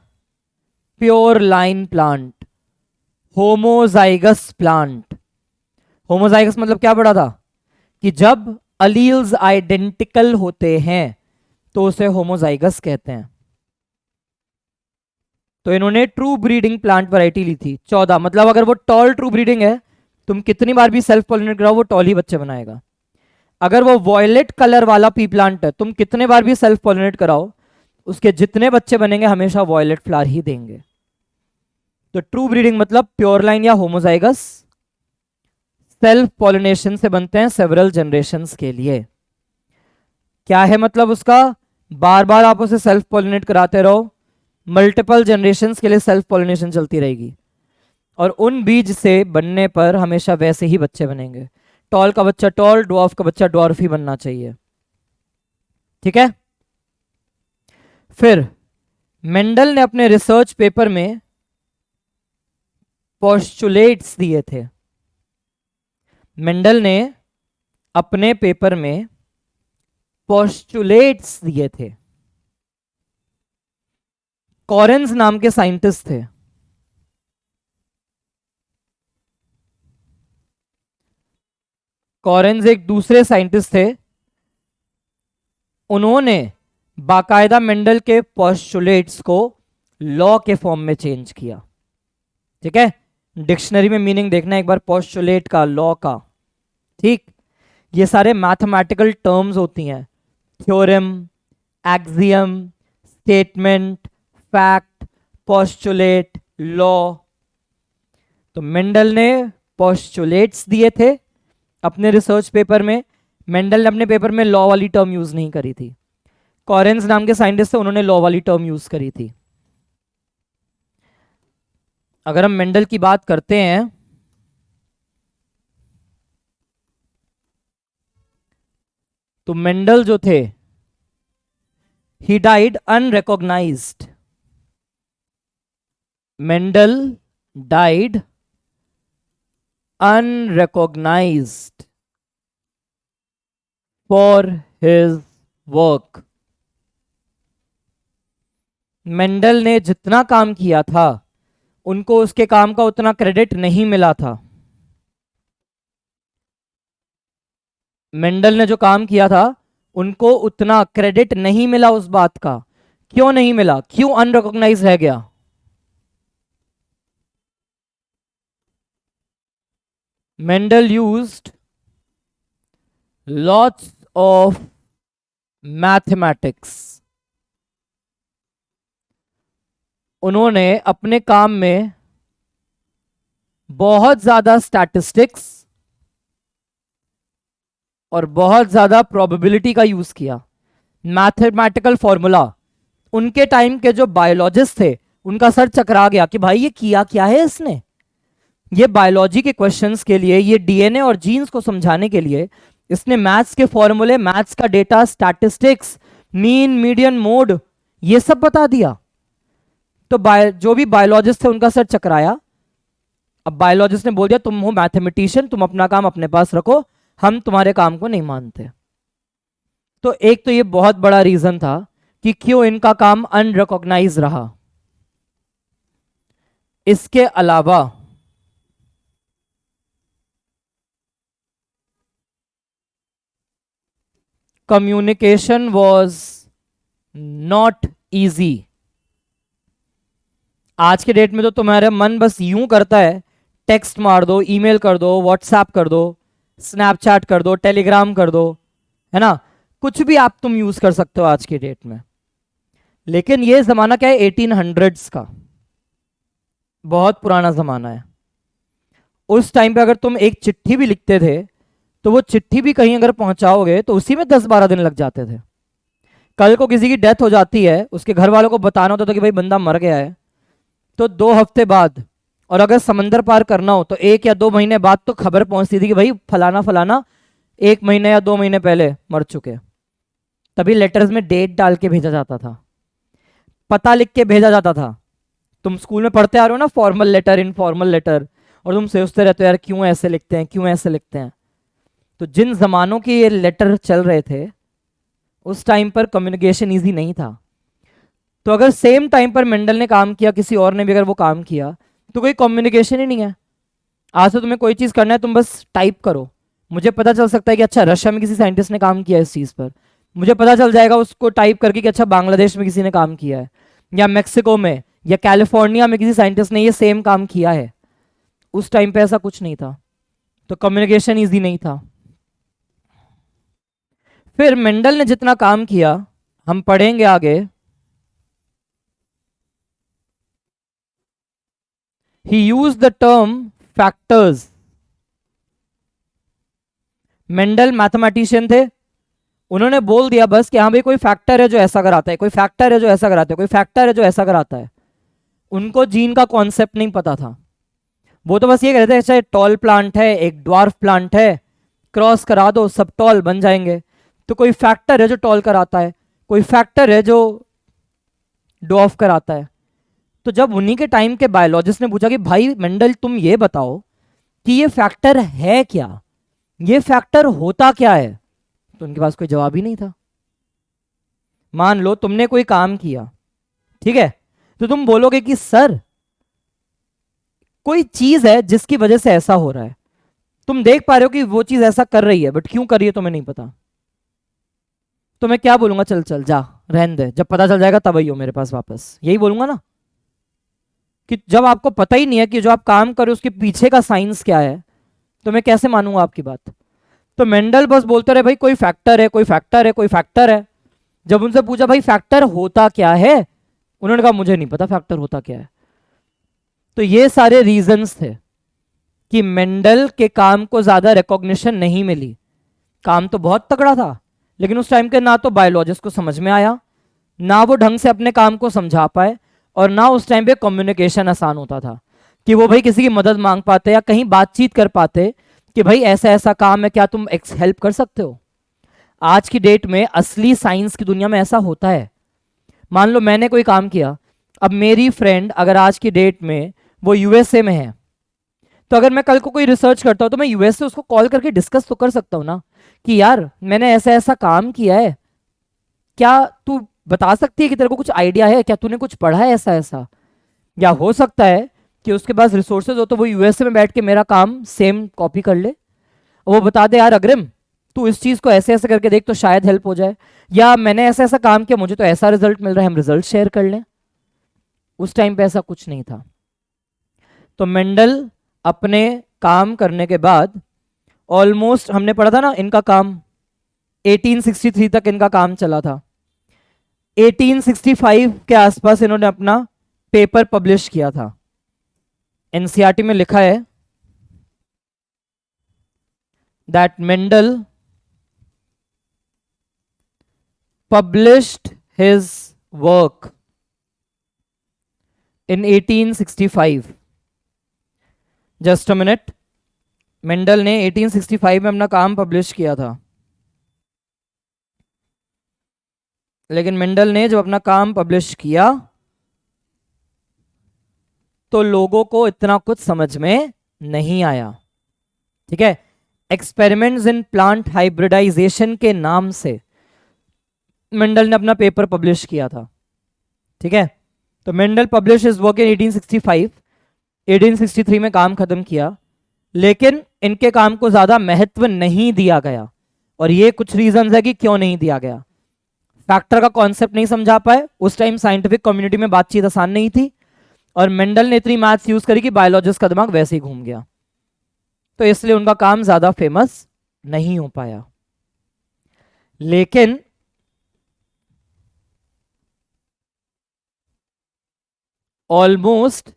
pure line plant, homozygous plant. Homozygous मतलब क्या पढ़ा था कि जब अलील्स आइडेंटिकल होते हैं तो उसे होमोजाइगस कहते हैं। तो इन्होंने ट्रू ब्रीडिंग प्लांट वैरायटी ली थी 14, मतलब अगर वो टॉल ट्रू ब्रीडिंग है, तुम कितनी बार भी सेल्फ पॉलिनेट कराओ वो टॉल ही बच्चे बनाएगा। अगर वो वॉयलेट कलर वाला पी प्लांट है, तुम कितने बार भी सेल्फ पॉलिनेट कराओ, उसके जितने बच्चे बनेंगे हमेशा वॉयलेट फ्लावर ही देंगे। तो ट्रू ब्रीडिंग मतलब प्योर लाइन या होमोजाइगस, सेल्फ पॉलिनेशन से बनते हैं सेवरल जनरेशंस के लिए। क्या है मतलब उसका, बार बार आप उसे सेल्फ पॉलिनेट कराते रहो, मल्टीपल जनरेशंस के लिए सेल्फ पॉलिनेशन चलती रहेगी। और उन बीज से बनने पर हमेशा वैसे ही बच्चे बनेंगे। टॉल का बच्चा टॉल, ड्वार्फ का बच्चा ड्वार्फ ही बनना चाहिए। ठीक है। फिर मेंडल ने अपने रिसर्च पेपर में पोस्टुलेट्स दिए थे। मेंडल ने अपने पेपर में पोस्टुलेट्स दिए थे। कॉरेंस नाम के साइंटिस्ट थे। कॉरेंस एक दूसरे साइंटिस्ट थे। उन्होंने बाकायदा मेंडल के पोस्टुलेट्स को लॉ के फॉर्म में चेंज किया। ठीक है, डिक्शनरी में मीनिंग देखना एक बार पोस्टुलेट का, लॉ का। ठीक, ये सारे मैथमेटिकल टर्म्स होती हैं, theorem, axiom, statement, fact, postulate, law. तो मेंडल ने पोस्टुलेट्स दिए थे अपने रिसर्च पेपर में। मेंडल ने अपने पेपर में लॉ वाली टर्म यूज नहीं करी थी। कॉरेंस नाम के साइंटिस्ट थे, उन्होंने लॉ वाली टर्म यूज करी थी। अगर हम मेंडल की बात करते हैं तो मेंडल जो थे, he died unrecognised. Mendel died unrecognised for his work. Mendel ने जितना काम किया था उनको उसके काम का उतना क्रेडिट नहीं मिला था। मेंडल ने जो काम किया था उनको उतना क्रेडिट नहीं मिला उस बात का। क्यों नहीं मिला, क्यों अनरिकॉग्नाइज रह गया? Mendel used lots of mathematics. उन्होंने अपने काम में बहुत ज्यादा स्टैटिस्टिक्स और बहुत ज्यादा प्रोबेबिलिटी का यूज किया। मैथमेटिकल फॉर्मूला, उनके टाइम के जो बायोलॉजिस्ट थे उनका सर चकरा गया कि भाई ये किया क्या है इसने। ये बायोलॉजी के क्वेश्चंस के लिए, ये डीएनए और जीन्स को समझाने के लिए इसने मैथ्स के फॉर्मूले, मैथ्स का data, statistics, mean, median, mode, ये सब बता दिया। तो जो भी बायोलॉजिस्ट थे उनका सर चकराया। अब बायोलॉजिस्ट ने बोल दिया तुम हो मैथमेटिशियन, तुम अपना काम अपने पास रखो, हम तुम्हारे काम को नहीं मानते। तो एक तो ये बहुत बड़ा रीजन था कि क्यों इनका काम अनरिकॉग्नाइज रहा। इसके अलावा कम्युनिकेशन वॉज नॉट इजी। आज के डेट में तो तुम्हारा मन बस यूं करता है, टेक्स्ट मार दो, ईमेल कर दो, व्हाट्सएप कर दो, स्नैपचैट कर दो, टेलीग्राम कर दो, है ना, कुछ भी आप तुम यूज कर सकते हो आज के डेट में। लेकिन ये जमाना क्या है, 1800s का, बहुत पुराना जमाना है। उस टाइम पे अगर तुम एक चिट्ठी भी लिखते थे तो वो चिट्ठी भी कहीं अगर पहुंचाओगे तो उसी में 10-12 दिन लग जाते थे। कल को किसी की डेथ हो जाती है, उसके घर वालों को बताना होता था कि भाई बंदा मर गया है, तो 2 हफ्ते बाद, और अगर समंदर पार करना हो तो 1 या 2 महीने बाद तो खबर पहुंचती थी कि भाई फलाना फलाना 1 महीने या 2 महीने पहले मर चुके। तभी लेटर्स में डेट डाल के भेजा जाता था, पता लिख के भेजा जाता था। तुम स्कूल में पढ़ते आ रहे हो ना, फॉर्मल लेटर, इनफॉर्मल लेटर, और तुम सोचते रहते हो यार क्यों ऐसे लिखते हैं, क्यों ऐसे लिखते हैं। तो जिन जमानों के ये लेटर चल रहे थे उस टाइम पर कम्युनिकेशन ईजी नहीं था। तो अगर सेम टाइम पर मेंडल ने काम किया, किसी और ने भी अगर वो काम किया, तो कोई कम्युनिकेशन ही नहीं है। आज तो तुम्हें कोई चीज़ करना है, तुम बस टाइप करो, मुझे पता चल सकता है कि अच्छा रशिया में किसी साइंटिस्ट ने काम किया है इस चीज़ पर, मुझे पता चल जाएगा उसको टाइप करके कि अच्छा बांग्लादेश में किसी ने काम किया है, या मैक्सिको में या कैलिफोर्निया में किसी साइंटिस्ट ने ये सेम काम किया है। उस टाइम पे ऐसा कुछ नहीं था, तो कम्युनिकेशन ईजी नहीं था। फिर मेंडल ने जितना काम किया, हम पढ़ेंगे आगे, he used the term factors। Mendel mathematician थे, उन्होंने बोल दिया बस कि हाँ भाई कोई फैक्टर है जो ऐसा कराता है, कोई फैक्टर है जो ऐसा कराता है, कोई फैक्टर है जो ऐसा कराता है। उनको जीन का कॉन्सेप्ट नहीं पता था। वो तो बस ये कहते हैं चाहे टॉल प्लांट है, एक ड्वार्फ प्लांट है, क्रॉस करा दो सब टॉल बन जाएंगे। तो कोई फैक्टर है जो टॉल कराता है, कोई फैक्टर है जो ड्वार्फ कराता है। तो जब उन्हीं के टाइम के बायोलॉजिस्ट ने पूछा कि भाई मेंडल तुम ये बताओ कि ये फैक्टर है क्या, ये फैक्टर होता क्या है, तो उनके पास कोई जवाब ही नहीं था। मान लो तुमने कोई काम किया, ठीक है, तो तुम बोलोगे कि सर कोई चीज है जिसकी वजह से ऐसा हो रहा है, तुम देख पा रहे हो कि वो चीज ऐसा कर रही है, बट क्यों कर रही है तुम्हें नहीं पता। तो मैं क्या बोलूंगा, चल चल जा रहने दे, जब पता चल जाएगा तब ही हो मेरे पास वापस, यही बोलूंगा ना। कि जब आपको पता ही नहीं है कि जो आप काम कर रहे हो उसके पीछे का साइंस क्या है, तो मैं कैसे मानूंगा आपकी बात। तो मेंडल बस बोलते रहे भाई कोई फैक्टर है, कोई फैक्टर है, कोई फैक्टर है। जब उनसे पूछा भाई फैक्टर होता क्या है, उन्होंने कहा मुझे नहीं पता फैक्टर होता क्या है। तो ये सारे रीजंस थे कि मेंडल के काम को ज्यादा रिकॉग्निशन नहीं मिली। काम तो बहुत तगड़ा था, लेकिन उस टाइम के ना तो बायोलॉजिस्ट को समझ में आया, ना वो ढंग से अपने काम को समझा पाए, और ना उस टाइम पे कम्युनिकेशन आसान होता था कि वो भाई किसी की मदद मांग पाते या कहीं बातचीत कर पाते कि भाई ऐसा ऐसा काम है, क्या तुम हेल्प कर सकते हो। आज की डेट में असली साइंस की दुनिया में ऐसा होता है। मान लो मैंने कोई काम किया, अब मेरी फ्रेंड अगर आज की डेट में वो यूएसए में है, तो अगर मैं कल को कोई रिसर्च करता हूं तो मैं यूएस से उसको कॉल करके डिस्कस तो कर सकता हूं ना कि यार मैंने ऐसा ऐसा काम किया है, क्या तू बता सकती है कि तेरे को कुछ आइडिया है, क्या तूने कुछ पढ़ा है ऐसा ऐसा। या हो सकता है कि उसके पास रिसोर्सेज हो तो वो यूएसए में बैठ के मेरा काम सेम कॉपी कर ले, और वो बता दे यार अग्रिम तू इस चीज को ऐसे ऐसे करके देख तो शायद हेल्प हो जाए, या मैंने ऐसा ऐसा काम किया मुझे तो ऐसा रिजल्ट मिल रहा है, हम रिजल्ट शेयर कर लें। उस टाइम पे ऐसा कुछ नहीं था। तो मेंडल अपने काम करने के बाद ऑलमोस्ट, हमने पढ़ा था ना इनका काम 1863 तक इनका काम चला था। 1865 के आसपास इन्होंने अपना पेपर पब्लिश किया था। एनसीईआरटी में लिखा है that Mendel published his work in 1865. Just a minute. Mendel ने 1865 में अपना काम पब्लिश किया था, लेकिन मेंडल ने जब अपना काम पब्लिश किया तो लोगों को इतना कुछ समझ में नहीं आया। ठीक है, एक्सपेरिमेंट्स इन प्लांट हाइब्रिडाइजेशन के नाम से मेंडल ने अपना पेपर पब्लिश किया था। ठीक है, तो Mendel publish his work in 1865। 1863 में काम खत्म किया, लेकिन इनके काम को ज्यादा महत्व नहीं दिया गया, और ये कुछ रीजंस है कि क्यों नहीं दिया गया। फैक्टर का कॉन्सेप्ट नहीं समझा पाए, उस टाइम साइंटिफिक कम्युनिटी में बातचीत आसान नहीं थी, और मेंडल ने इतनी मैथ्स यूज करी कि बायोलॉजिस्ट का दिमाग वैसे ही घूम गया, तो इसलिए उनका काम ज्यादा फेमस नहीं हो पाया। लेकिन almost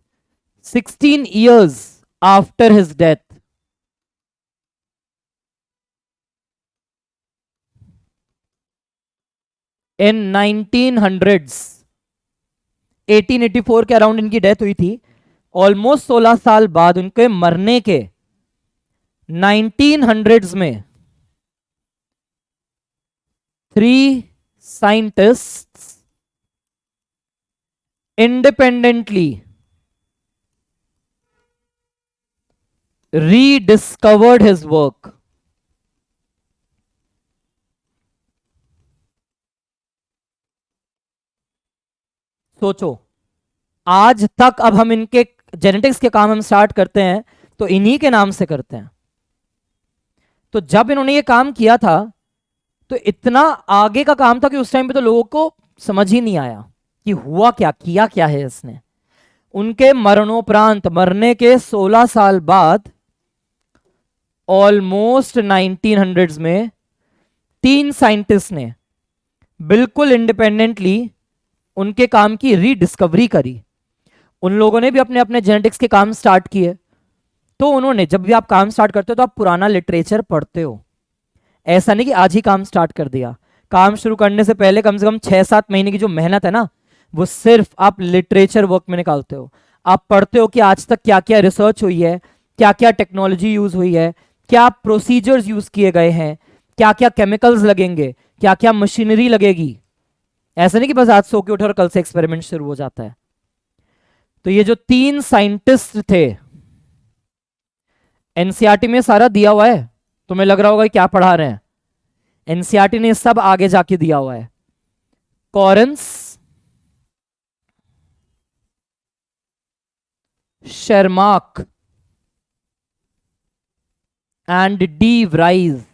16 years after his death, in 1900s, 1884 के अराउंड इनकी डेथ हुई थी। ऑलमोस्ट 16 साल बाद उनके मरने के 1900s में 3 scientists independently rediscovered his work. सोचो, आज तक अब हम इनके जेनेटिक्स के काम हम स्टार्ट करते हैं तो इन्हीं के नाम से करते हैं। तो जब इन्होंने ये काम किया था तो इतना आगे का काम था कि उस टाइम पे तो लोगों को समझ ही नहीं आया कि हुआ क्या, किया क्या है इसने। उनके मरणोपरांत, मरने के 16 साल बाद, ऑलमोस्ट 1900s में 3 साइंटिस्ट ने बिल्कुल इंडिपेंडेंटली उनके काम की रीडिस्कवरी करी। उन लोगों ने भी अपने अपने जेनेटिक्स के काम स्टार्ट किए। तो उन्होंने, जब भी आप काम स्टार्ट करते हो तो आप पुराना लिटरेचर पढ़ते हो, ऐसा नहीं कि आज ही काम स्टार्ट कर दिया। काम शुरू करने से पहले कम से कम 6-7 महीने की जो मेहनत है ना, वो सिर्फ आप लिटरेचर वर्क में निकालते हो। आप पढ़ते हो कि आज तक क्या क्या रिसर्च हुई है, क्या क्या टेक्नोलॉजी यूज हुई है, क्या प्रोसीजर्स यूज किए गए हैं, क्या क्या केमिकल्स लगेंगे, क्या क्या मशीनरी लगेगी। ऐसा नहीं कि बस आज सो के उठे और कल से एक्सपेरिमेंट शुरू हो जाता है। तो ये जो 3 साइंटिस्ट थे, एनसीईआरटी में सारा दिया हुआ है, तुम्हें लग रहा होगा कि क्या पढ़ा रहे हैं, एनसीईआरटी ने सब आगे जाके दिया हुआ है। Correns, Tschermak and de Vries.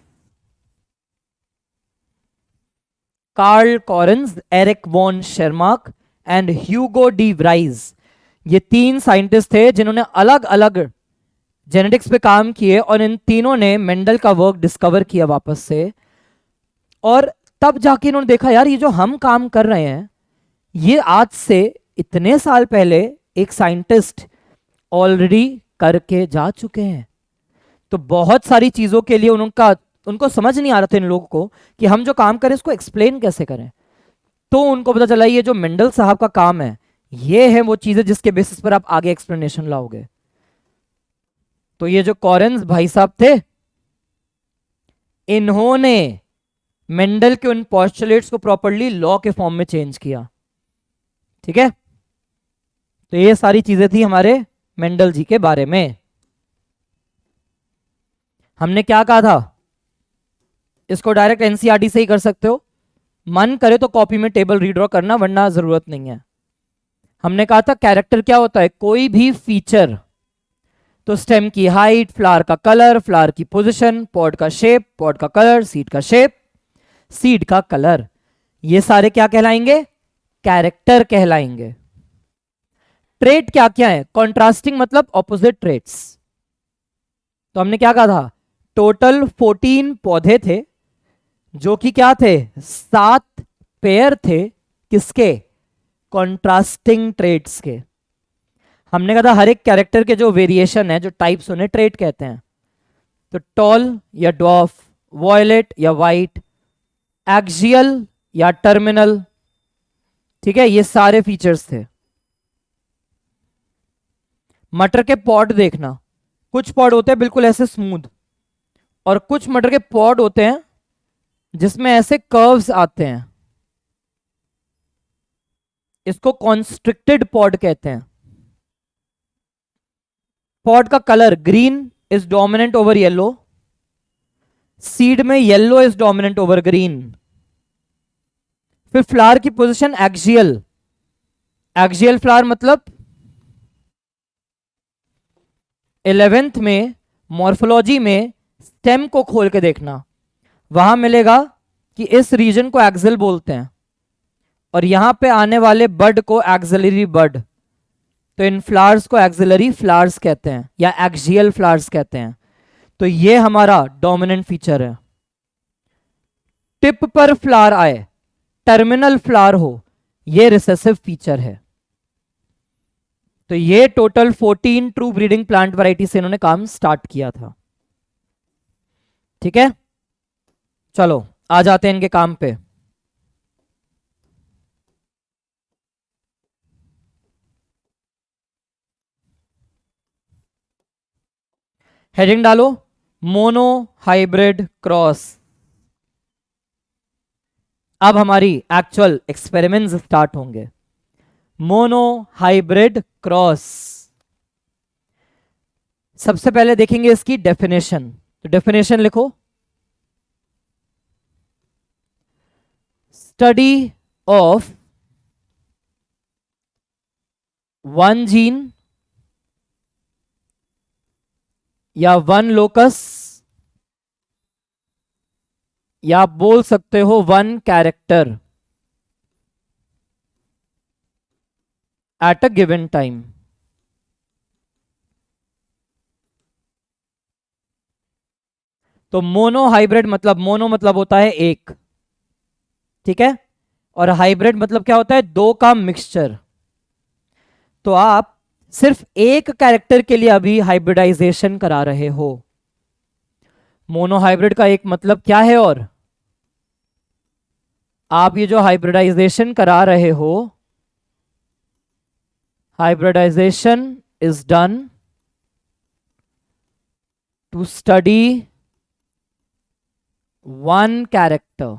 Carl Correns, Erich von Tschermak and Hugo de Vries, ये 3 साइंटिस्ट थे जिन्होंने अलग अलग जेनेटिक्स पे काम किए, और इन तीनों ने मेंडल का वर्क डिस्कवर किया वापस से। और तब जाके इन्होंने देखा यार ये जो हम काम कर रहे हैं, ये आज से इतने साल पहले एक साइंटिस्ट ऑलरेडी करके जा चुके हैं। तो बहुत सारी चीजों के लिए उनको समझ नहीं आ रहा था इन लोगों को कि हम जो काम करें इसको एक्सप्लेन कैसे करें। तो उनको पता चला ये जो मेंडल साहब का काम है, ये है वो चीजें जिसके बेसिस पर आप आगे एक्सप्लेनेशन लाओगे। तो ये जो कॉरेंस भाई साहब थे, इन्होंने मेंडल के उन पोस्टुलेट्स को प्रॉपर्ली लॉ के फॉर्म में चेंज किया। ठीक है, तो ये सारी चीजें थी हमारे मेंडल जी के बारे में। हमने क्या कहा था, इसको डायरेक्ट एनसीईआरटी से ही कर सकते हो, मन करे तो कॉपी में टेबल रीड्रॉ करना, वरना जरूरत नहीं है। हमने कहा था कैरेक्टर क्या होता है, कोई भी फीचर, तो स्टेम की हाइट, फ्लावर का कलर, फ्लावर की पोजीशन, पॉड का शेप, पॉड का कलर, सीड का शेप, सीड का कलर, ये सारे क्या कहलाएंगे, कैरेक्टर कहलाएंगे। ट्रेट क्या क्या है, कॉन्ट्रास्टिंग मतलब ऑपोजिट ट्रेट्स। तो हमने क्या कहा था, टोटल 14 पौधे थे जो कि क्या थे, 7 पेयर थे, किसके, कॉन्ट्रास्टिंग ट्रेट्स के। हमने कहा था हर एक कैरेक्टर के जो वेरिएशन है, जो टाइप्स, उन्हें ट्रेट कहते हैं। तो टॉल या ड्वार्फ, वॉयलेट या वाइट, एक्सियल या टर्मिनल, ठीक है, ये सारे फीचर्स थे। मटर के पॉड देखना, कुछ पॉड होते हैं बिल्कुल ऐसे स्मूथ, और कुछ मटर के पॉड होते हैं जिसमें ऐसे कर्व्स आते हैं, इसको कॉन्स्ट्रिक्टेड पॉड कहते हैं। पॉड का colour green is dominant over yellow, seed में yellow is dominant over green. फिर फ्लावर की पोजीशन एक्सियल, एक्सियल फ्लावर मतलब 11th में मॉर्फोलॉजी में स्टेम को खोल के देखना, वहां मिलेगा कि इस रीजन को एक्सियल बोलते हैं, और यहां पे आने वाले बड को एक्सिलरी बड। तो इन फ्लावर्स को एक्सिलरी फ्लावर्स कहते हैं या एक्सियल फ्लावर्स कहते हैं। तो ये हमारा डोमिनेंट फीचर है। टिप पर फ्लावर आए, टर्मिनल फ्लावर हो, ये रिसेसिव फीचर है। तो ये total 14 true breeding plant variety से इन्होंने काम स्टार्ट किया था। ठीक है, चलो आ जाते हैं इनके काम पे। हेडिंग डालो, मोनो हाइब्रिड क्रॉस। अब हमारी एक्चुअल एक्सपेरिमेंट्स स्टार्ट होंगे। मोनो हाइब्रिड क्रॉस, सबसे पहले देखेंगे इसकी डेफिनेशन। तो डेफिनेशन लिखो, स्टडी ऑफ वन जीन या वन लोकस, या आप बोल सकते हो one character at a given time. तो मोनो हाइब्रिड मतलब, मोनो मतलब होता है एक, ठीक है, और हाइब्रिड मतलब क्या होता है, दो का मिक्सचर। तो आप सिर्फ एक कैरेक्टर के लिए अभी हाइब्रिडाइजेशन करा रहे हो। मोनो हाइब्रिड का एक मतलब क्या है, और आप ये जो हाइब्रिडाइजेशन करा रहे हो, hybridization is done to study one character.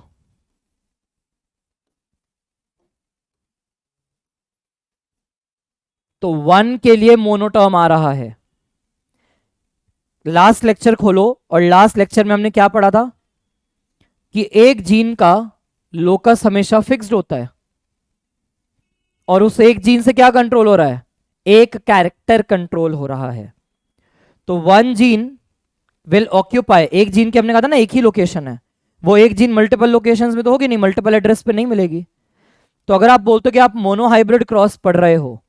तो वन के लिए मोनोटर्म आ रहा है। लास्ट लेक्चर खोलो और लास्ट लेक्चर में हमने क्या पढ़ा था कि एक जीन का लोकस हमेशा फिक्स्ड होता है और उस एक जीन से क्या कंट्रोल हो रहा है, एक कैरेक्टर कंट्रोल हो रहा है। तो वन जीन विल ऑक्यूपाई, एक जीन की हमने कहा था ना एक ही लोकेशन है, वो एक जीन मल्टीपल लोकेशंस में तो होगी नहीं, मल्टीपल एड्रेस पे नहीं मिलेगी। तो अगर आप बोलते हो कि आप मोनोहाइब्रिड क्रॉस पढ़ रहे हो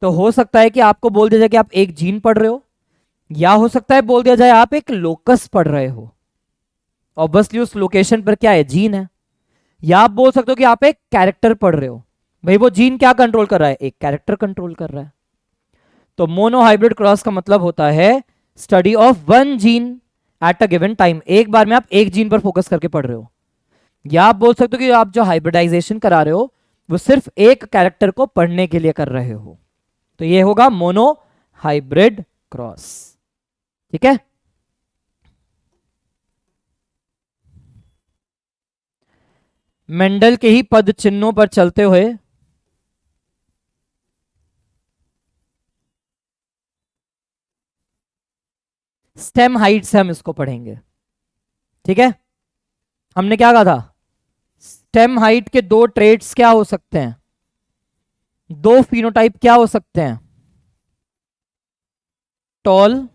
तो हो सकता है कि आपको बोल दिया जाए कि आप एक जीन पढ़ रहे हो, या हो सकता है बोल दिया जाए आप एक लोकस पढ़ रहे हो। ऑब्वियसली उस लोकेशन पर क्या है, जीन है। या आप बोल सकते हो कि आप एक कैरेक्टर पढ़ रहे हो, भाई वो जीन क्या कंट्रोल कर रहा है, एक कैरेक्टर कंट्रोल कर रहा है। तो मोनोहाइब्रिड क्रॉस का मतलब होता है study of one gene at a given time, एक बार में आप एक जीन पर फोकस करके पढ़ रहे हो। या आप बोल सकते हो कि आप जो हाइब्रिडाइजेशन करा रहे हो वो सिर्फ एक कैरेक्टर को पढ़ने के लिए कर रहे हो। तो ये होगा मोनोहाइब्रिड क्रॉस। ठीक है, मेंडल के ही पद चिन्हों पर चलते हुए स्टेम हाइट से हम इसको पढ़ेंगे। ठीक है, हमने क्या कहा था, स्टेम हाइट के दो ट्रेट्स क्या हो सकते हैं, दो फिनोटाइप क्या हो सकते हैं, टॉल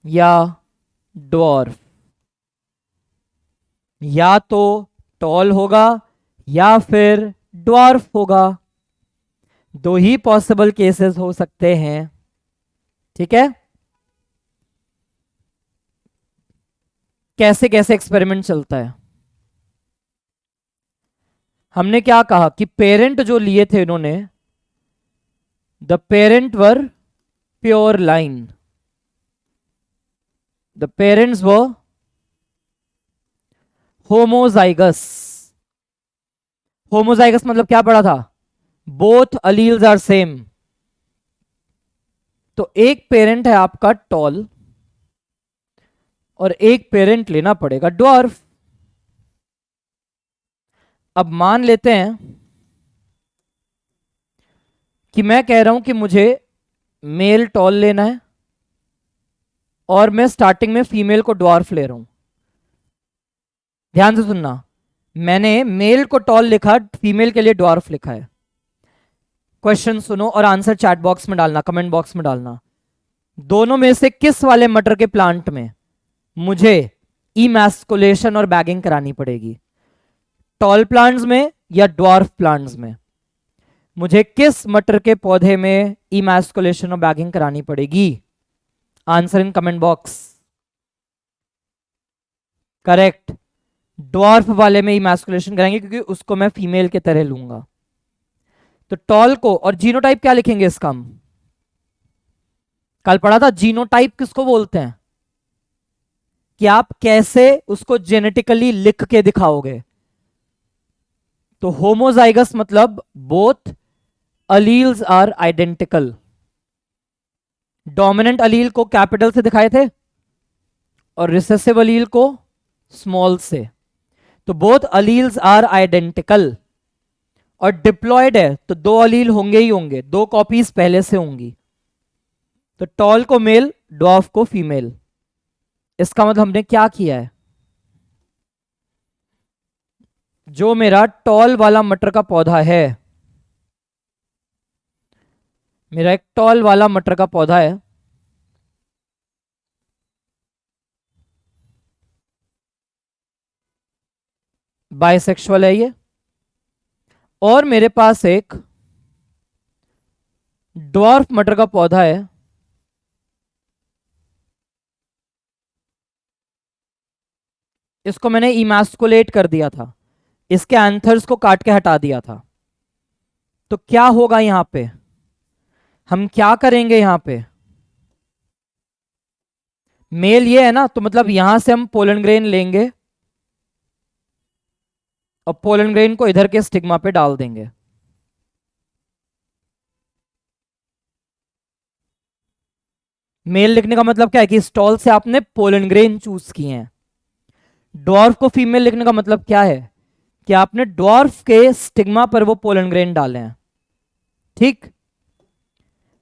या ड्वार्फ। या तो टॉल होगा या फिर ड्वार्फ होगा, दो ही पॉसिबल केसेस हो सकते हैं। ठीक है, कैसे कैसे एक्सपेरिमेंट चलता है, हमने क्या कहा कि पेरेंट जो लिए थे इन्होंने, the parent were pure line, the parents were homozygous. Homozygous मतलब क्या पढ़ा था, बोथ अलील्स आर सेम। तो एक पेरेंट है आपका टॉल और एक पेरेंट लेना पड़ेगा ड्वार्फ। अब मान लेते हैं कि मैं कह रहा हूं कि मुझे मेल टॉल लेना है और मैं स्टार्टिंग में फीमेल को ड्वार्फ ले रहा हूं। ध्यान से सुनना, मैंने मेल को टॉल लिखा, फीमेल के लिए ड्वार्फ लिखा है। क्वेश्चन सुनो और आंसर चैट बॉक्स में डालना, कमेंट बॉक्स में डालना। दोनों में से किस वाले मटर के प्लांट में मुझे इमैस्कुलेशन और बैगिंग करानी पड़ेगी, टॉल प्लांट्स में या ड्वार्फ प्लांट्स में? मुझे किस मटर के पौधे में इमैस्कुलेशन और बैगिंग करानी पड़ेगी? Answer in comment box. Correct, dwarf वाले में इमैस्कुलेशन कराएंगे क्योंकि उसको मैं फीमेल के तरह लूंगा। तो टॉल को, और जीनोटाइप क्या लिखेंगे इसका हम, कल पढ़ा था जीनोटाइप किसको बोलते हैं, कि आप कैसे उसको जेनेटिकली लिख के दिखाओगे। तो होमोजाइगस मतलब both alleles are identical, dominant allele को कैपिटल से दिखाए थे और रिसेसिव अलील को स्मॉल से। तो बोथ अलील्स आर आइडेंटिकल, और डिप्लॉयड है तो दो अलील होंगे ही होंगे, दो कॉपीज पहले से होंगी। तो टॉल को मेल, ड्वार्फ को फीमेल। इसका मतलब हमने क्या किया है, जो मेरा टॉल वाला मटर का पौधा है, मेरा एक टॉल वाला मटर का पौधा है, बाइसेक्सुअल है ये, और मेरे पास एक ड्वार्फ मटर का पौधा है, इसको मैंने इमैस्कुलेट कर दिया था, इसके एंथर्स को काट के हटा दिया था। तो क्या होगा यहां पे, हम क्या करेंगे यहां पे, मेल ये है ना, तो मतलब यहां से हम पोलन ग्रेन लेंगे और पोलन ग्रेन को इधर के स्टिग्मा पे डाल देंगे। मेल लिखने का मतलब क्या है कि स्टॉल से आपने पोलन ग्रेन चूज किए हैं। डॉर्फ को फीमेल लिखने का मतलब क्या है कि आपने डॉर्फ के स्टिग्मा पर वो पोलन ग्रेन डाले हैं। ठीक।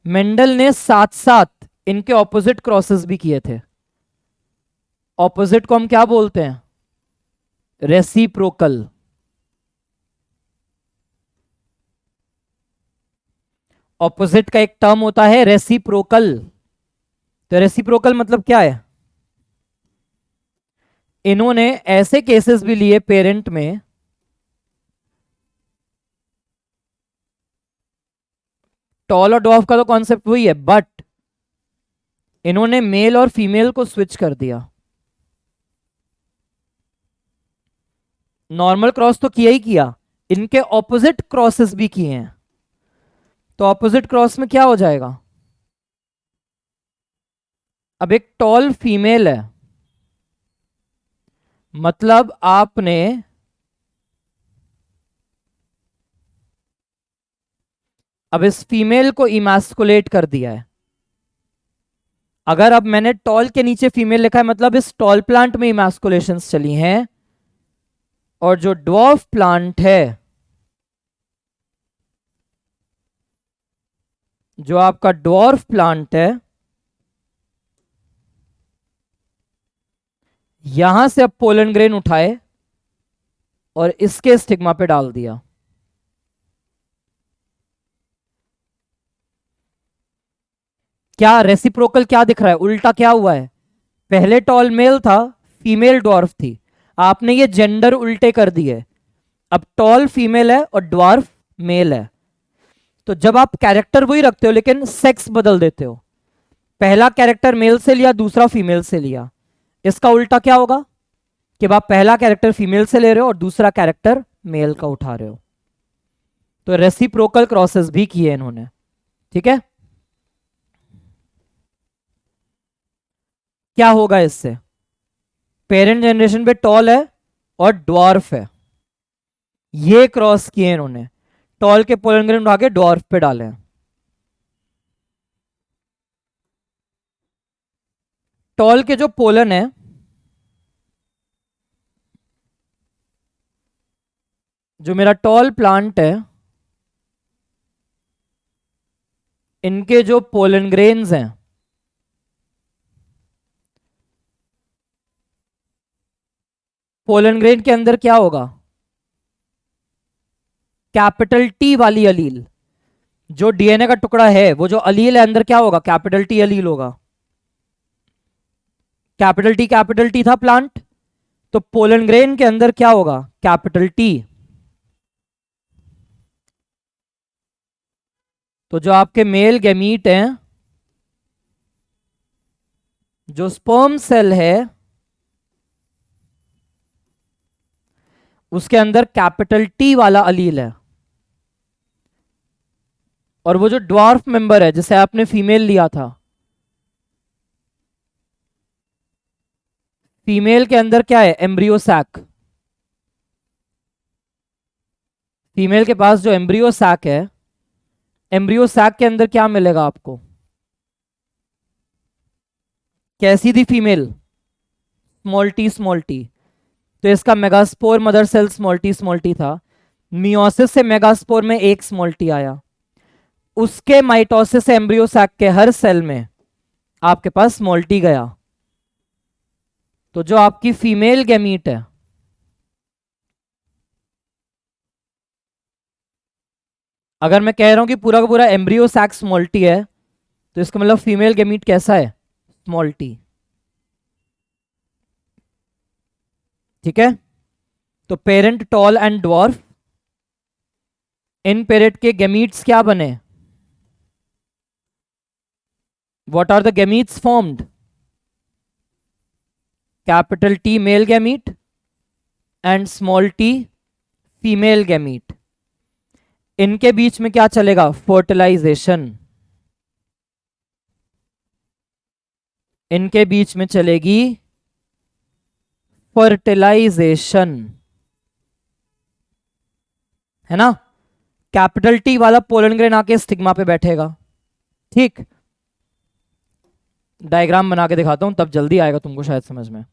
मेंडल ने साथ साथ इनके ऑपोजिट क्रॉसेस भी किए थे। ऑपोजिट को हम क्या बोलते हैं? रेसिप्रोकल। ऑपोजिट का एक टर्म होता है रेसिप्रोकल। तो रेसिप्रोकल मतलब क्या है? इन्होंने ऐसे केसेस भी लिए पेरेंट में, टॉल और डॉर्फ का तो कॉन्सेप्ट वही है, बट इन्होंने मेल और फीमेल को स्विच कर दिया। नॉर्मल क्रॉस तो किया ही किया, इनके ऑपोजिट क्रॉसेस भी किए हैं। तो ऑपोजिट क्रॉस में क्या हो जाएगा? अब एक टॉल फीमेल है, मतलब आपने अब इस फीमेल को इमैस्कुलेट कर दिया है। अगर अब मैंने टॉल के नीचे फीमेल लिखा है, मतलब इस टॉल प्लांट में इमैस्कुलेशंस चली हैं, और जो ड्वार्फ प्लांट है, जो आपका ड्वार्फ प्लांट है, यहां से अब पोलन ग्रेन उठाए और इसके स्टिग्मा पे डाल दिया। क्या रेसिप्रोकल क्या दिख रहा है? उल्टा क्या हुआ है? पहले टॉल मेल था, फीमेल ड्वार्फ थी, आपने ये जेंडर उल्टे कर दिए। अब टॉल फीमेल है और ड्वार्फ मेल है। तो जब आप कैरेक्टर वही रखते हो लेकिन सेक्स बदल देते हो, पहला कैरेक्टर मेल से लिया, दूसरा फीमेल से लिया, इसका उल्टा क्या होगा कि आप पहला कैरेक्टर फीमेल से ले रहे हो और दूसरा कैरेक्टर मेल का उठा रहे हो। तो रेसिप्रोकल क्रॉसेस भी किए इन्होंने। ठीक है। क्या होगा इससे? पेरेंट जनरेशन पे टॉल है और ड्वार्फ है, ये क्रॉस किए इन्होंने, टॉल के पोलन ग्रेन उठा के ड्वार्फ पे डाले हैं। टॉल के जो पोलन है, जो मेरा टॉल प्लांट है, इनके जो पोलन ग्रेन्स हैं, पोलन ग्रेन के अंदर क्या होगा? कैपिटल टी वाली अलील। जो डीएनए का टुकड़ा है, वो जो अलील है अंदर क्या होगा? कैपिटल टी अलील होगा। कैपिटल टी था प्लांट, तो पोलन ग्रेन के अंदर क्या होगा? Capital T. तो जो आपके मेल गैमीट हैं, जो स्पर्म सेल है, उसके अंदर कैपिटल टी वाला अलील है। और वो जो ड्वार्फ मेंबर है जिसे आपने फीमेल लिया था, फीमेल के अंदर क्या है? Embryo sac. फीमेल के पास जो एम्ब्रियो सैक है, एम्ब्रियो सैक के अंदर क्या मिलेगा आपको? कैसी थी female? Small T small T. तो इसका megaspore mother cell small T था, मियोसिस से मेगास्पोर में एक स्मॉल टी आया, उसके माइटोसिस से एम्ब्रियो सैक के हर सेल में आपके पास स्मॉल टी गया। तो जो आपकी फीमेल गैमीट है, अगर मैं कह रहा हूं कि पूरा का पूरा एम्ब्रियो सैक स्मॉल टी है, तो इसका मतलब फीमेल गैमीट कैसा है? Small T. ठीक है। तो पेरेंट टॉल एंड ड्वार्फ, इन पेरेंट के गैमीट्स क्या बने? What are the gametes formed? Capital T male gamete and small T female gamete. इनके बीच में क्या चलेगा? फर्टिलाइजेशन। इनके बीच में चलेगी फर्टिलाइजेशन, है ना। कैपिटल टी वाला पोलन ग्रेन आके स्टिग्मा पे बैठेगा। ठीक। डायग्राम बना के दिखाता हूं, तब जल्दी आएगा तुमको शायद समझ में।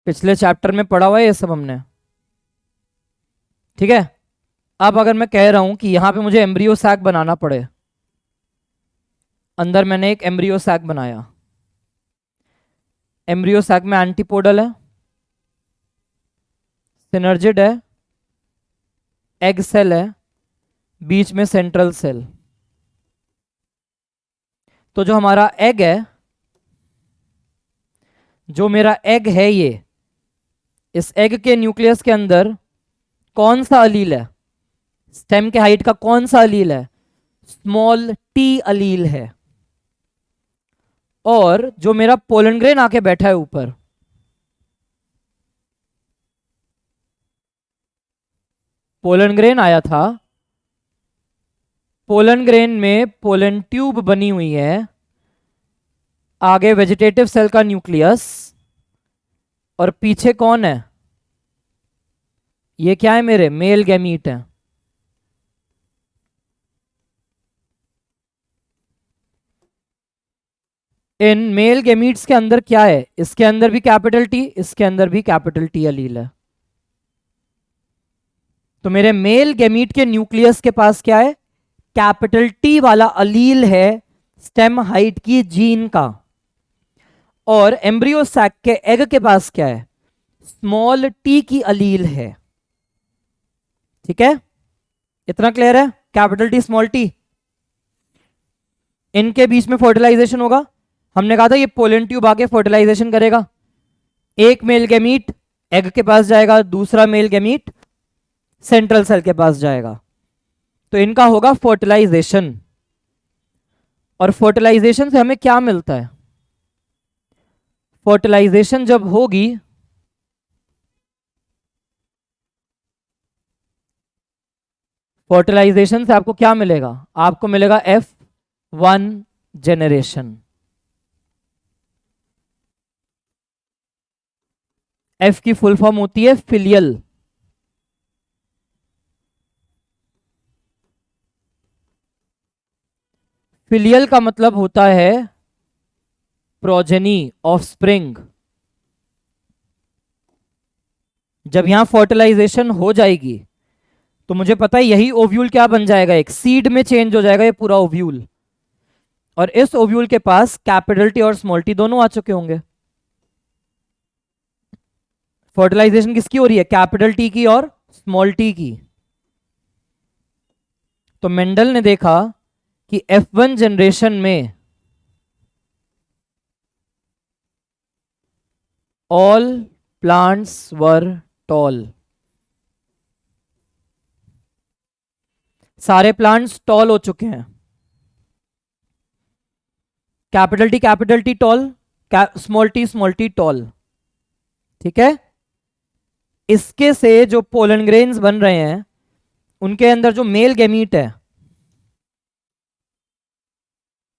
पिछले चैप्टर में पढ़ा हुआ है ये सब हमने, ठीक है। अब अगर मैं कह रहा हूं कि यहां पे मुझे एम्ब्रियो सैक बनाना पड़े, अंदर मैंने एक एम्ब्रियो सैक बनाया, एम्ब्रियो सैक में एंटीपोडल है, सिनर्जिड है, एग सेल है, बीच में सेंट्रल सेल। तो जो हमारा एग है, जो मेरा एग है ये, इस एग के न्यूक्लियस के अंदर कौन सा अलील है, स्टेम के हाइट का कौन सा अलील है, स्मॉल टी अलील है। और जो मेरा पोलन ग्रेन आके बैठा है ऊपर, पोलन ग्रेन आया था, पोलन ग्रेन में पोलन ट्यूब बनी हुई है, आगे वेजिटेटिव सेल का न्यूक्लियस, और पीछे कौन है, ये क्या है, मेरे मेल गैमीट है। इन मेल गैमीट्स के अंदर क्या है, इसके अंदर भी कैपिटल टी, इसके अंदर भी कैपिटल टी अलील है। तो मेरे मेल गैमीट के न्यूक्लियस के पास क्या है, कैपिटल टी वाला अलील है स्टेम हाइट की जीन का। और एम्ब्रियो सैक के एग के पास क्या है, स्मॉल टी की अलील है। ठीक है, इतना क्लियर है, कैपिटल टी स्मॉल टी। इनके बीच में फर्टिलाइजेशन होगा, हमने कहा था ये पोलन ट्यूब आके फर्टिलाइजेशन करेगा। एक मेल गैमीट एग के पास जाएगा, दूसरा मेल गैमीट सेंट्रल सेल के पास जाएगा, तो इनका होगा फर्टिलाइजेशन। और फर्टिलाइजेशन से हमें क्या मिलता है, फर्टिलाइजेशन जब होगी फर्टिलाइजेशन से आपको क्या मिलेगा, आपको मिलेगा F1 जेनरेशन। F की फुल फॉर्म होती है फिलियल। फिलियल का मतलब होता है प्रोजेनी, ऑफस्प्रिंग। जब यहां फर्टिलाइजेशन हो जाएगी तो मुझे पता है यही ओव्यूल क्या बन जाएगा, एक सीड में चेंज हो जाएगा ये पूरा ओव्यूल। और इस ओव्यूल के पास कैपिटल टी और स्मॉल टी दोनों आ चुके होंगे। फर्टिलाइजेशन किसकी हो रही है, कैपिटल टी की और स्मॉल टी की। तो मेंडल ने देखा कि F1 जनरेशन में ऑल प्लांट्स वर टॉल, सारे प्लांट्स टॉल हो चुके हैं। Capital T tall, small T tall. ठीक है, इसके से जो पोलन ग्रेन्स बन रहे हैं उनके अंदर जो मेल गैमीट है,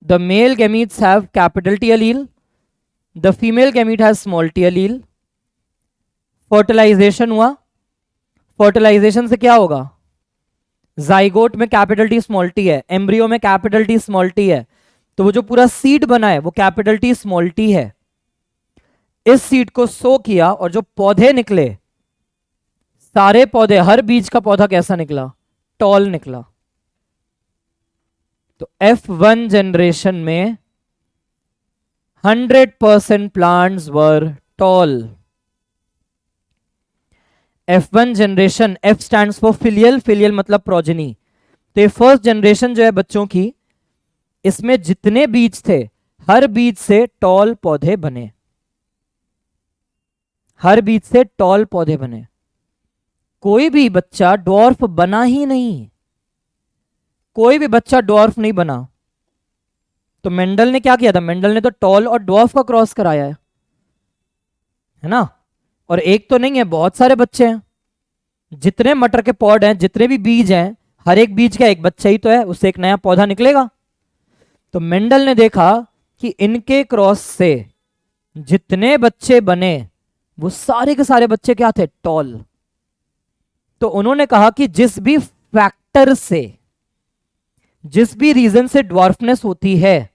the male gametes have capital T allele, the female gamete has small T allele. Fertilisation हुआ, फर्टिलाइजेशन से क्या होगा, जाइगोट में कैपिटल टी स्मॉल टी है, एम्ब्रियो में कैपिटल टी स्मॉल टी है, तो वो जो पूरा सीड बना है वो कैपिटल टी स्मॉल टी है। इस सीड को सो किया और जो पौधे निकले, सारे पौधे, हर बीज का पौधा कैसा निकला, टॉल निकला। तो F1 जनरेशन में 100% plants were toll. F1 generation, F stands for filial, filial मतलब प्रोजेनी। तो ये फर्स्ट जनरेशन जो है बच्चों की, इसमें जितने बीज थे हर बीज से टॉल पौधे बने, हर बीज से टॉल पौधे बने। कोई भी बच्चा डॉर्फ बना ही नहीं, कोई भी बच्चा डॉर्फ नहीं बना। तो मेंडल ने क्या किया था, मेंडल ने तो टॉल और डॉर्फ का क्रॉस कराया है ना। और एक तो नहीं है, बहुत सारे बच्चे हैं, जितने मटर के पॉड हैं, जितने भी बीज हैं, हर एक बीज का एक बच्चा ही तो है, उससे एक नया पौधा निकलेगा। तो मेंडल ने देखा कि इनके क्रॉस से जितने बच्चे बने वो सारे के सारे बच्चे क्या थे? टॉल। तो उन्होंने कहा कि जिस भी फैक्टर से, जिस भी रीजन से ड्वार्फनेस होती है,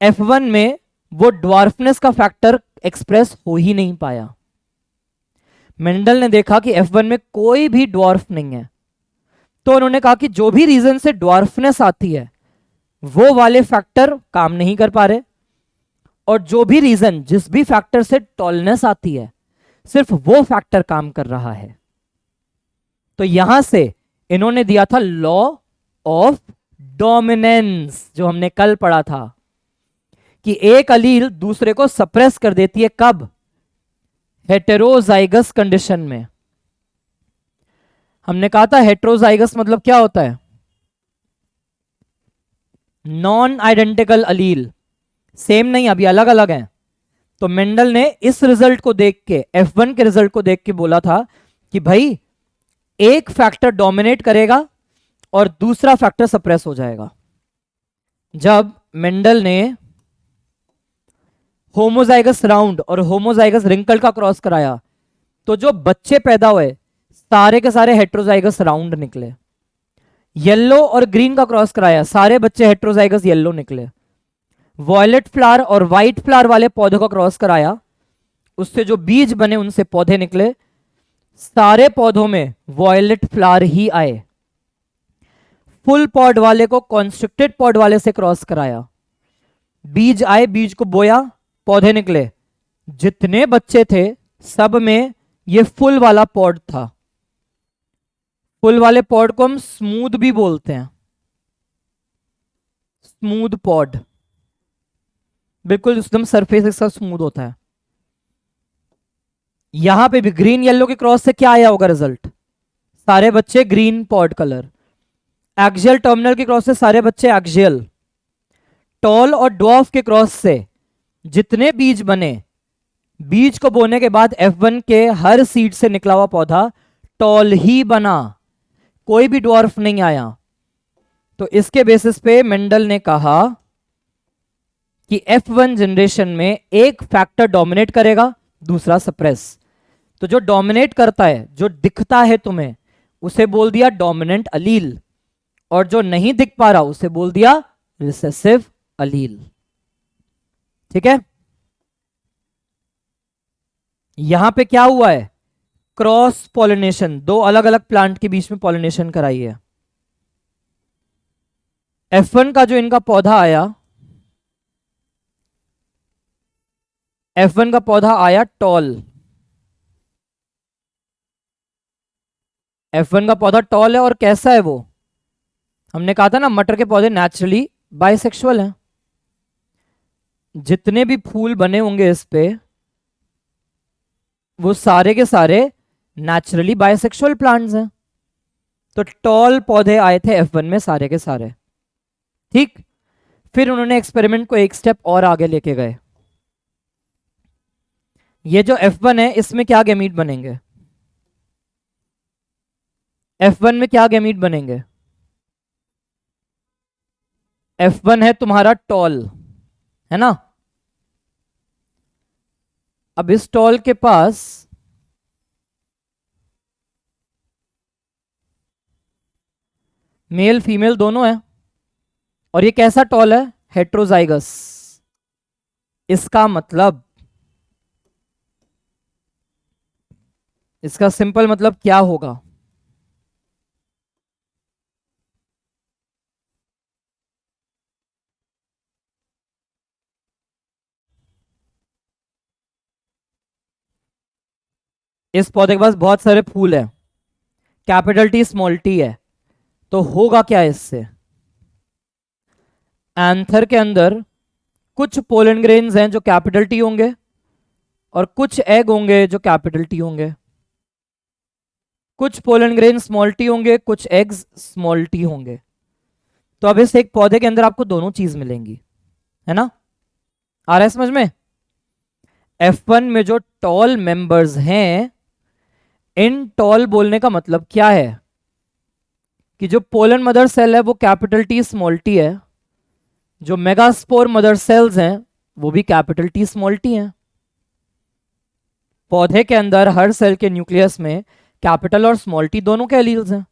F1 में वो ड्वार्फनेस का फैक्टर एक्सप्रेस हो ही नहीं पाया। मेंडल ने देखा कि F1 में कोई भी ड्वार्फ नहीं है, तो उन्होंने कहा कि जो भी रीजन से ड्वार्फनेस आती है वो वाले फैक्टर काम नहीं कर पा रहे, और जो भी रीजन, जिस भी फैक्टर से टॉलनेस आती है, सिर्फ वो फैक्टर काम कर रहा है। तो यहां से इन्होंने दिया था लॉ ऑफ डोमिनेंस, जो हमने कल पढ़ा था कि एक अलील दूसरे को सप्रेस कर देती है। कब? हेटेरोजाइगस कंडीशन में। हमने कहा था हेटेरोजाइगस मतलब क्या होता है? नॉन आइडेंटिकल अलील, सेम नहीं, अभी अलग अलग हैं। तो मेंडल ने इस रिजल्ट को देख के, F1 के रिजल्ट को देख के बोला था कि भाई एक फैक्टर डोमिनेट करेगा और दूसरा फैक्टर सप्रेस हो जाएगा। जब मेंडल ने होमोजाइगस राउंड और होमोजाइगस रिंकल का क्रॉस कराया, तो जो बच्चे पैदा हुए सारे के सारे हेटेरोजाइगस राउंड निकले। येलो और ग्रीन का क्रॉस कराया, सारे बच्चे हेटेरोजाइगस येलो निकले। वॉयलेट फ्लावर और व्हाइट फ्लावर वाले पौधों का क्रॉस कराया, उससे जो बीज बने उनसे पौधे निकले, सारे पौधों में वॉयलेट फ्लावर ही आए। फुल पॉड वाले को कॉन्स्ट्रिक्टेड पॉड वाले से क्रॉस कराया, बीज आए, बीज को बोया, पौधे निकले। जितने बच्चे थे सब में ये फुल वाला पॉड था। फुल वाले पॉड को हम स्मूथ भी बोलते हैं, स्मूथ पॉड, बिल्कुल एकदम सरफेस इसका स्मूथ होता है। यहां पे भी ग्रीन येलो के क्रॉस से क्या आया होगा रिजल्ट? सारे बच्चे green pod colour. Axial terminal के क्रॉस से सारे बच्चे एक्सियल। टॉल और ड्वार्फ के क्रॉस से जितने बीज बने, बीज को बोने के बाद F1 के हर सीड से निकला हुआ पौधा टॉल ही बना, कोई भी ड्वार्फ नहीं आया। तो इसके बेसिस पे मेंडल ने कहा कि F1 जनरेशन में एक फैक्टर डोमिनेट करेगा, दूसरा सप्रेस। तो जो डोमिनेट करता है, जो दिखता है तुम्हें, उसे बोल दिया डोमिनेंट अलील, और जो नहीं दिख पा रहा उसे बोल दिया रिसेसिव अलील। ठीक है? यहां पे क्या हुआ है? क्रॉस पॉलिनेशन, दो अलग अलग प्लांट के बीच में पॉलिनेशन कराई है। F1 का जो इनका पौधा आया, F1 का पौधा आया टॉल। F1 का पौधा टॉल है, और कैसा है वो? हमने कहा था ना मटर के पौधे नेचुरली बाइसेक्सुअल हैं। जितने भी फूल बने होंगे इस पे, वो सारे के सारे नेचुरली बाइसेक्सुअल प्लांट्स हैं। तो टॉल पौधे आए थे F1 में सारे के सारे। ठीक, फिर उन्होंने एक्सपेरिमेंट को एक स्टेप और आगे लेके गए। ये जो F1 है इसमें क्या गैमीट बनेंगे? F1 में क्या गैमीट बनेंगे? F1 है तुम्हारा टॉल, है ना? अब इस टॉल के पास मेल फीमेल दोनों है, और ये कैसा टॉल है? हेट्रोजाइगस। इसका मतलब, इसका सिंपल मतलब क्या होगा? इस पौधे के पास बहुत सारे फूल है, कैपिटल टी स्मॉल टी है, तो होगा क्या इससे? एंथर के अंदर कुछ पोलन ग्रेन्स हैं जो कैपिटल टी होंगे, और कुछ एग होंगे जो कैपिटल टी होंगे। कुछ पोलन ग्रेन स्मॉल टी होंगे, कुछ एग्स स्मॉल टी होंगे। तो अब इस एक पौधे के अंदर आपको दोनों चीज मिलेंगी, है ना? आ रहा है समझ में? F1 में जो टॉल मेंबर्स हैं, इन टॉल बोलने का मतलब क्या है? कि जो पोलन मदर सेल है वो कैपिटल टी स्मॉल टी है, जो मेगास्पोर मदर सेल्स हैं वो भी कैपिटल टी स्मॉल टी है। पौधे के अंदर हर सेल के न्यूक्लियस में कैपिटल और स्मॉल टी दोनों के एलील्स हैं।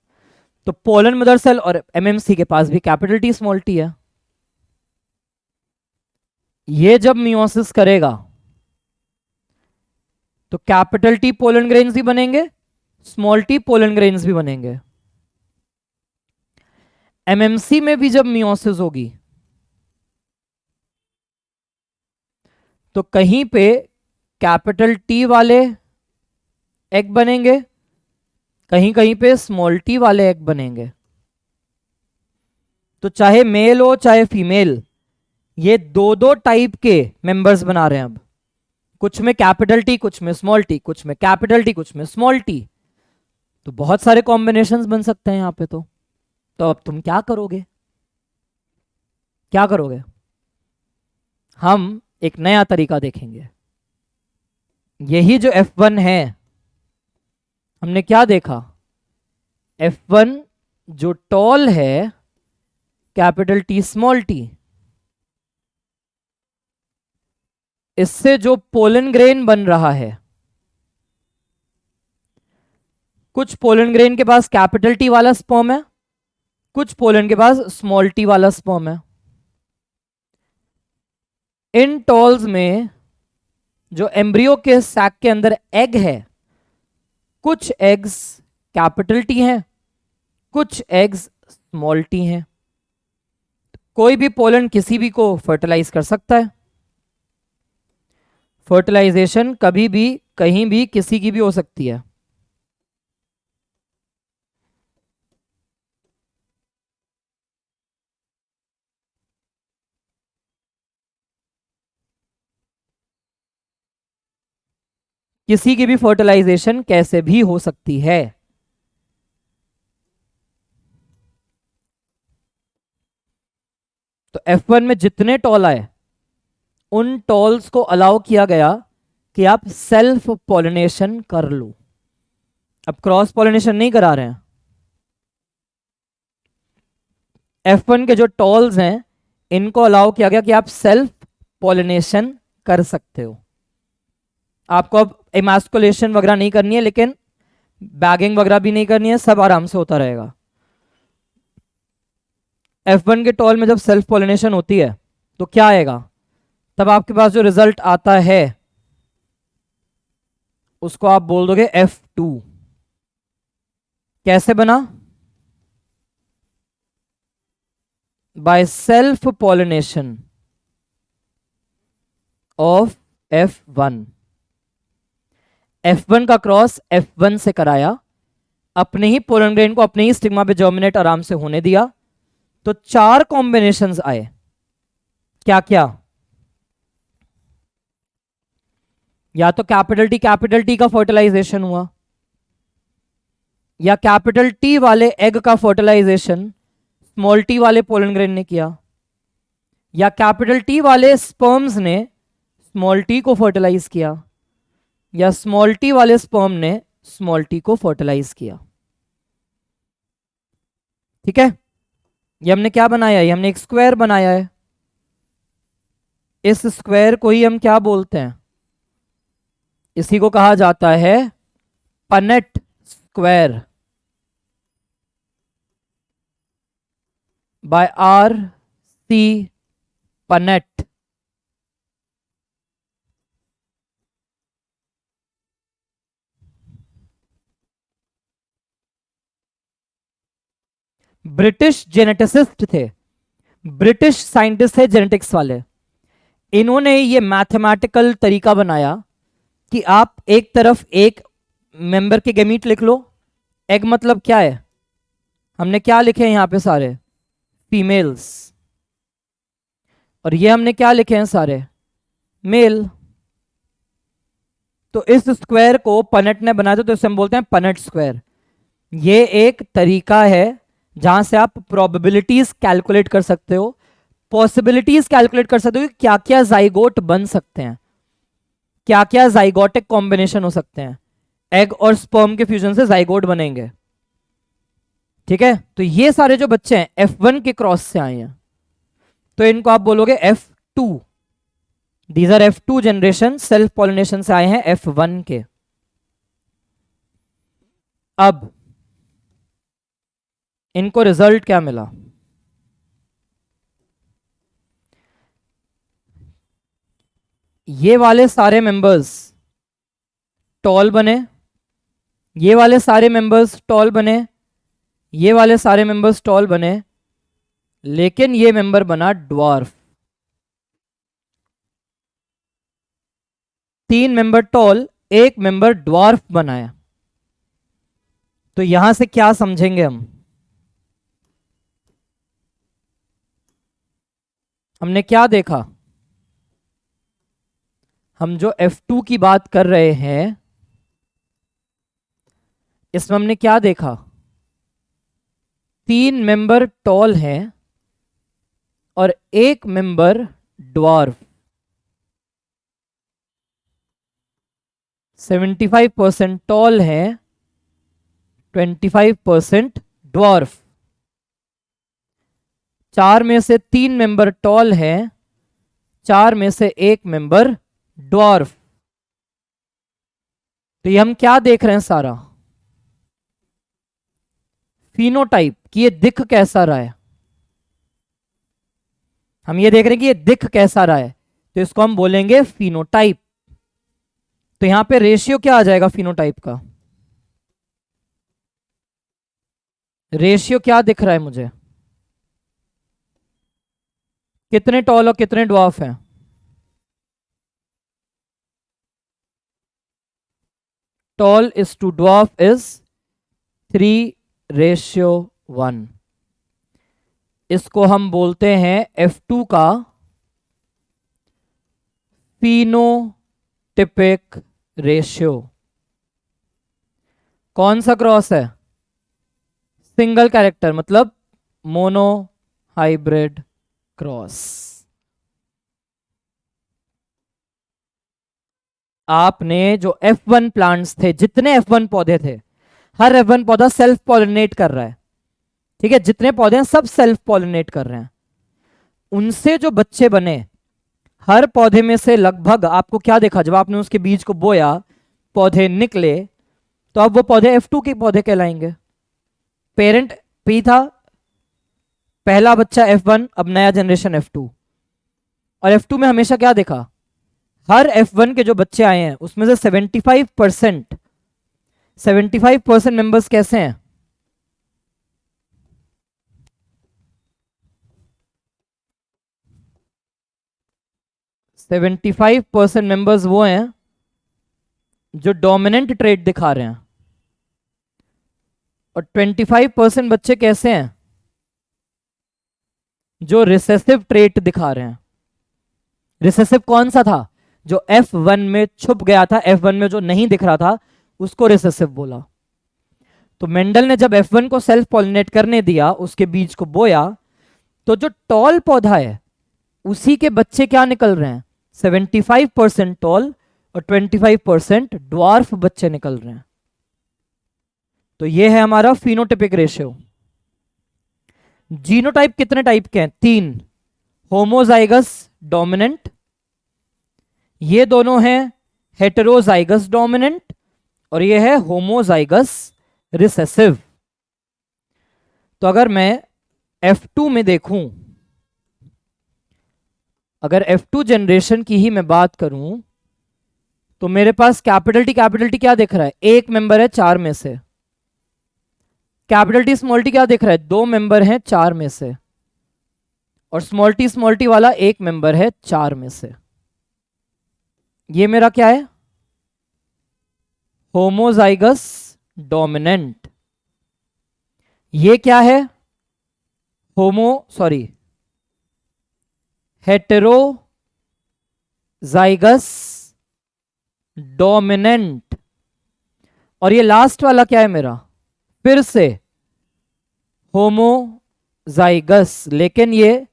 तो पोलन मदर सेल और एमएमसी के पास भी कैपिटल टी स्मॉल टी है। ये जब मियोसिस करेगा तो कैपिटल टी पोलन ग्रेन्स भी बनेंगे, स्मॉल टी पोलन ग्रेन्स भी बनेंगे। एमएमसी में भी जब मियोसिस होगी तो कहीं पे कैपिटल टी वाले एग बनेंगे, कहीं कहीं पे स्मॉल टी वाले एग बनेंगे। तो चाहे मेल हो चाहे फीमेल, ये दो दो टाइप के मेंबर्स बना रहे हैं। अब कुछ में कैपिटल टी, कुछ में स्मॉल टी, कुछ में कैपिटल टी, कुछ में स्मॉल टी। तो बहुत सारे कॉम्बिनेशंस बन सकते हैं यहां पे। तो अब तुम क्या करोगे? क्या करोगे? हम एक नया तरीका देखेंगे। यही जो F1 है, हमने क्या देखा? F1 जो टॉल है कैपिटल टी स्मॉल टी, इससे जो पोलन ग्रेन बन रहा है, कुछ पोलन ग्रेन के पास कैपिटल टी वाला स्पर्म है, कुछ पोलन के पास स्मॉल टी वाला स्पर्म है। इन टॉल्स में जो एम्ब्रियो के सैक के अंदर एग है, कुछ एग्स कैपिटल टी हैं, कुछ एग्स स्मॉल टी हैं। कोई भी पोलन किसी भी को फर्टिलाइज कर सकता है। फर्टिलाइजेशन कभी भी कहीं भी किसी की भी हो सकती है। किसी की भी फर्टिलाइजेशन कैसे भी हो सकती है। तो F1 में जितने टॉल आए उन टॉल्स को अलाउ किया गया कि आप सेल्फ पॉलिनेशन कर लो। अब क्रॉस पॉलिनेशन नहीं करा रहे हैं। F1 के जो टॉल्स हैं इनको अलाउ किया गया कि आप सेल्फ पॉलिनेशन कर सकते हो। आपको अब इमास्कुलेशन वगैरह नहीं करनी है, लेकिन बैगिंग वगैरह भी नहीं करनी है, सब आराम से होता रहेगा। F1 के टॉल में जब सेल्फ पॉलिनेशन होती है तो क्या आएगा? तब आपके पास जो रिजल्ट आता है उसको आप बोल दोगे F2। कैसे बना? By self pollination of F1। F1 का क्रॉस F1 से कराया, अपने ही पोलन ग्रेन को अपने ही स्टिग्मा पे जर्मिनेट आराम से होने दिया, तो 4 कॉम्बिनेशंस आए। क्या क्या? या तो कैपिटल टी का फर्टिलाइजेशन हुआ, या कैपिटल टी वाले एग का फर्टिलाइजेशन स्मॉल टी वाले पोलन ग्रेन ने किया, या कैपिटल टी वाले स्पर्म्स ने स्मॉल टी को फर्टिलाइज किया, या स्मॉल टी वाले स्पर्म ने स्मॉल टी को फर्टिलाइज किया। ठीक है, ये हमने क्या बनाया है? ये हमने एक स्क्वायर बनाया है। इस स्क्वायर को ही हम क्या बोलते हैं? इसी को कहा जाता है Punnett square by R.C. Punnett. British geneticist थे, ब्रिटिश साइंटिस्ट थे जेनेटिक्स वाले। इन्होंने ये मैथमेटिकल तरीका बनाया कि आप एक तरफ एक मेंबर के गैमीट लिख लो। एग मतलब क्या है? हमने क्या लिखे हैं यहां पे? सारे फीमेल्स। और ये हमने क्या लिखे हैं? सारे मेल। तो इस स्क्वायर को पनेट ने बनाया था, तो इसे हम बोलते हैं पनेट स्क्वायर। ये एक तरीका है जहां से आप प्रोबेबिलिटीज कैलकुलेट कर सकते हो, पॉसिबिलिटीज कैलकुलेट कर सकते हो कि क्या क्या जाइगोट बन सकते हैं, क्या क्या जाइगोटिक कॉम्बिनेशन हो सकते हैं। एग और स्पर्म के फ्यूजन से जाइगोट बनेंगे। ठीक है, तो ये सारे जो बच्चे हैं F1 के क्रॉस से आए हैं, तो इनको आप बोलोगे F2। These are F2 generation, self pollination से आए हैं F1 के। अब इनको रिजल्ट क्या मिला? ये वाले सारे मेंबर्स टॉल बने, ये वाले सारे मेंबर्स टॉल बने, ये वाले सारे मेंबर्स टॉल बने, लेकिन ये मेंबर बना dwarf. 3 member tall, 1 member dwarf बनाया। तो यहां से क्या समझेंगे हम? हमने क्या देखा? हम जो F2 की बात कर रहे हैं, इसमें हमने क्या देखा? 3 मेंबर टॉल हैं और 1 मेंबर ड्वार्फ। 75% टॉल है, 25% ड्वार्फ। 4 में से 3 मेंबर टॉल है, 4 में से 1 मेंबर ड्वार्फ। तो ये हम क्या देख रहे हैं? सारा फिनोटाइप कि ये दिख कैसा रहा है। हम ये देख रहे हैं कि ये दिख कैसा रहा है, तो इसको हम बोलेंगे फिनोटाइप। तो यहां पे रेशियो क्या आ जाएगा फिनोटाइप का? रेशियो क्या दिख रहा है मुझे? कितने टॉल और कितने ड्वार्फ हैं? Tall is to dwarf is 3:1। इसको हम बोलते हैं F2 का फिनोटिपिक रेशियो। कौन सा क्रॉस है? सिंगल कैरेक्टर, मतलब मोनो हाइब्रिड क्रॉस। आपने जो F1 प्लांट्स थे, जितने F1 पौधे थे, हर F1 पौधा सेल्फ पॉलिनेट कर रहा है। ठीक है, जितने पौधे हैं सब सेल्फ पॉलिनेट कर रहे हैं। उनसे जो बच्चे बने, हर पौधे में से लगभग आपको क्या देखा? जब आपने उसके बीज को बोया, पौधे निकले, तो अब वो पौधे F2 के पौधे कहलाएंगे। पेरेंट P था, पहला बच्चा F1, अब नया जनरेशन F2। और F2 में हमेशा क्या देखा? हर F1 के जो बच्चे आए हैं उसमें से 75% मेंबर्स कैसे हैं? सेवेंटी 75% मेंबर्स वो हैं जो डोमिनेंट ट्रेट दिखा रहे हैं, और 25% बच्चे कैसे हैं? जो रिसेसिव ट्रेट दिखा रहे हैं। रिसेसिव कौन सा था? जो F1 में छुप गया था, F1 में जो नहीं दिख रहा था, उसको रिसेसिव बोला। तो मेंडल ने जब F1 को सेल्फ पॉलिनेट करने दिया, उसके बीज को बोया, तो जो टॉल पौधा है उसी के बच्चे क्या निकल रहे हैं? 75% टॉल और 25% ड्वार्फ बच्चे निकल रहे हैं। तो ये है हमारा फिनोटिपिक रेशियो। जीनोटाइप कितने टाइप के हैं? 3। होमोजाइगस डोमिनेंट, ये दोनों हैं हेटेरोजाइगस डोमिनेंट, और ये है होमोजाइगस रिसेसिव। तो अगर मैं F2 में देखूं, अगर F2 जनरेशन की ही मैं बात करूं, तो मेरे पास कैपिटल टी क्या दिख रहा है? 1 मेंबर है 4 में से। कैपिटल टी क्या दिख रहा है? 2 मेंबर हैं 4 में से। और स्मॉल टी वाला 1 मेंबर है 4 में से। ये मेरा क्या है? Homozygous dominant. ये क्या है? Heterozygous dominant. और ये लास्ट वाला क्या है मेरा? फिर से होमोजाइगस, लेकिन ये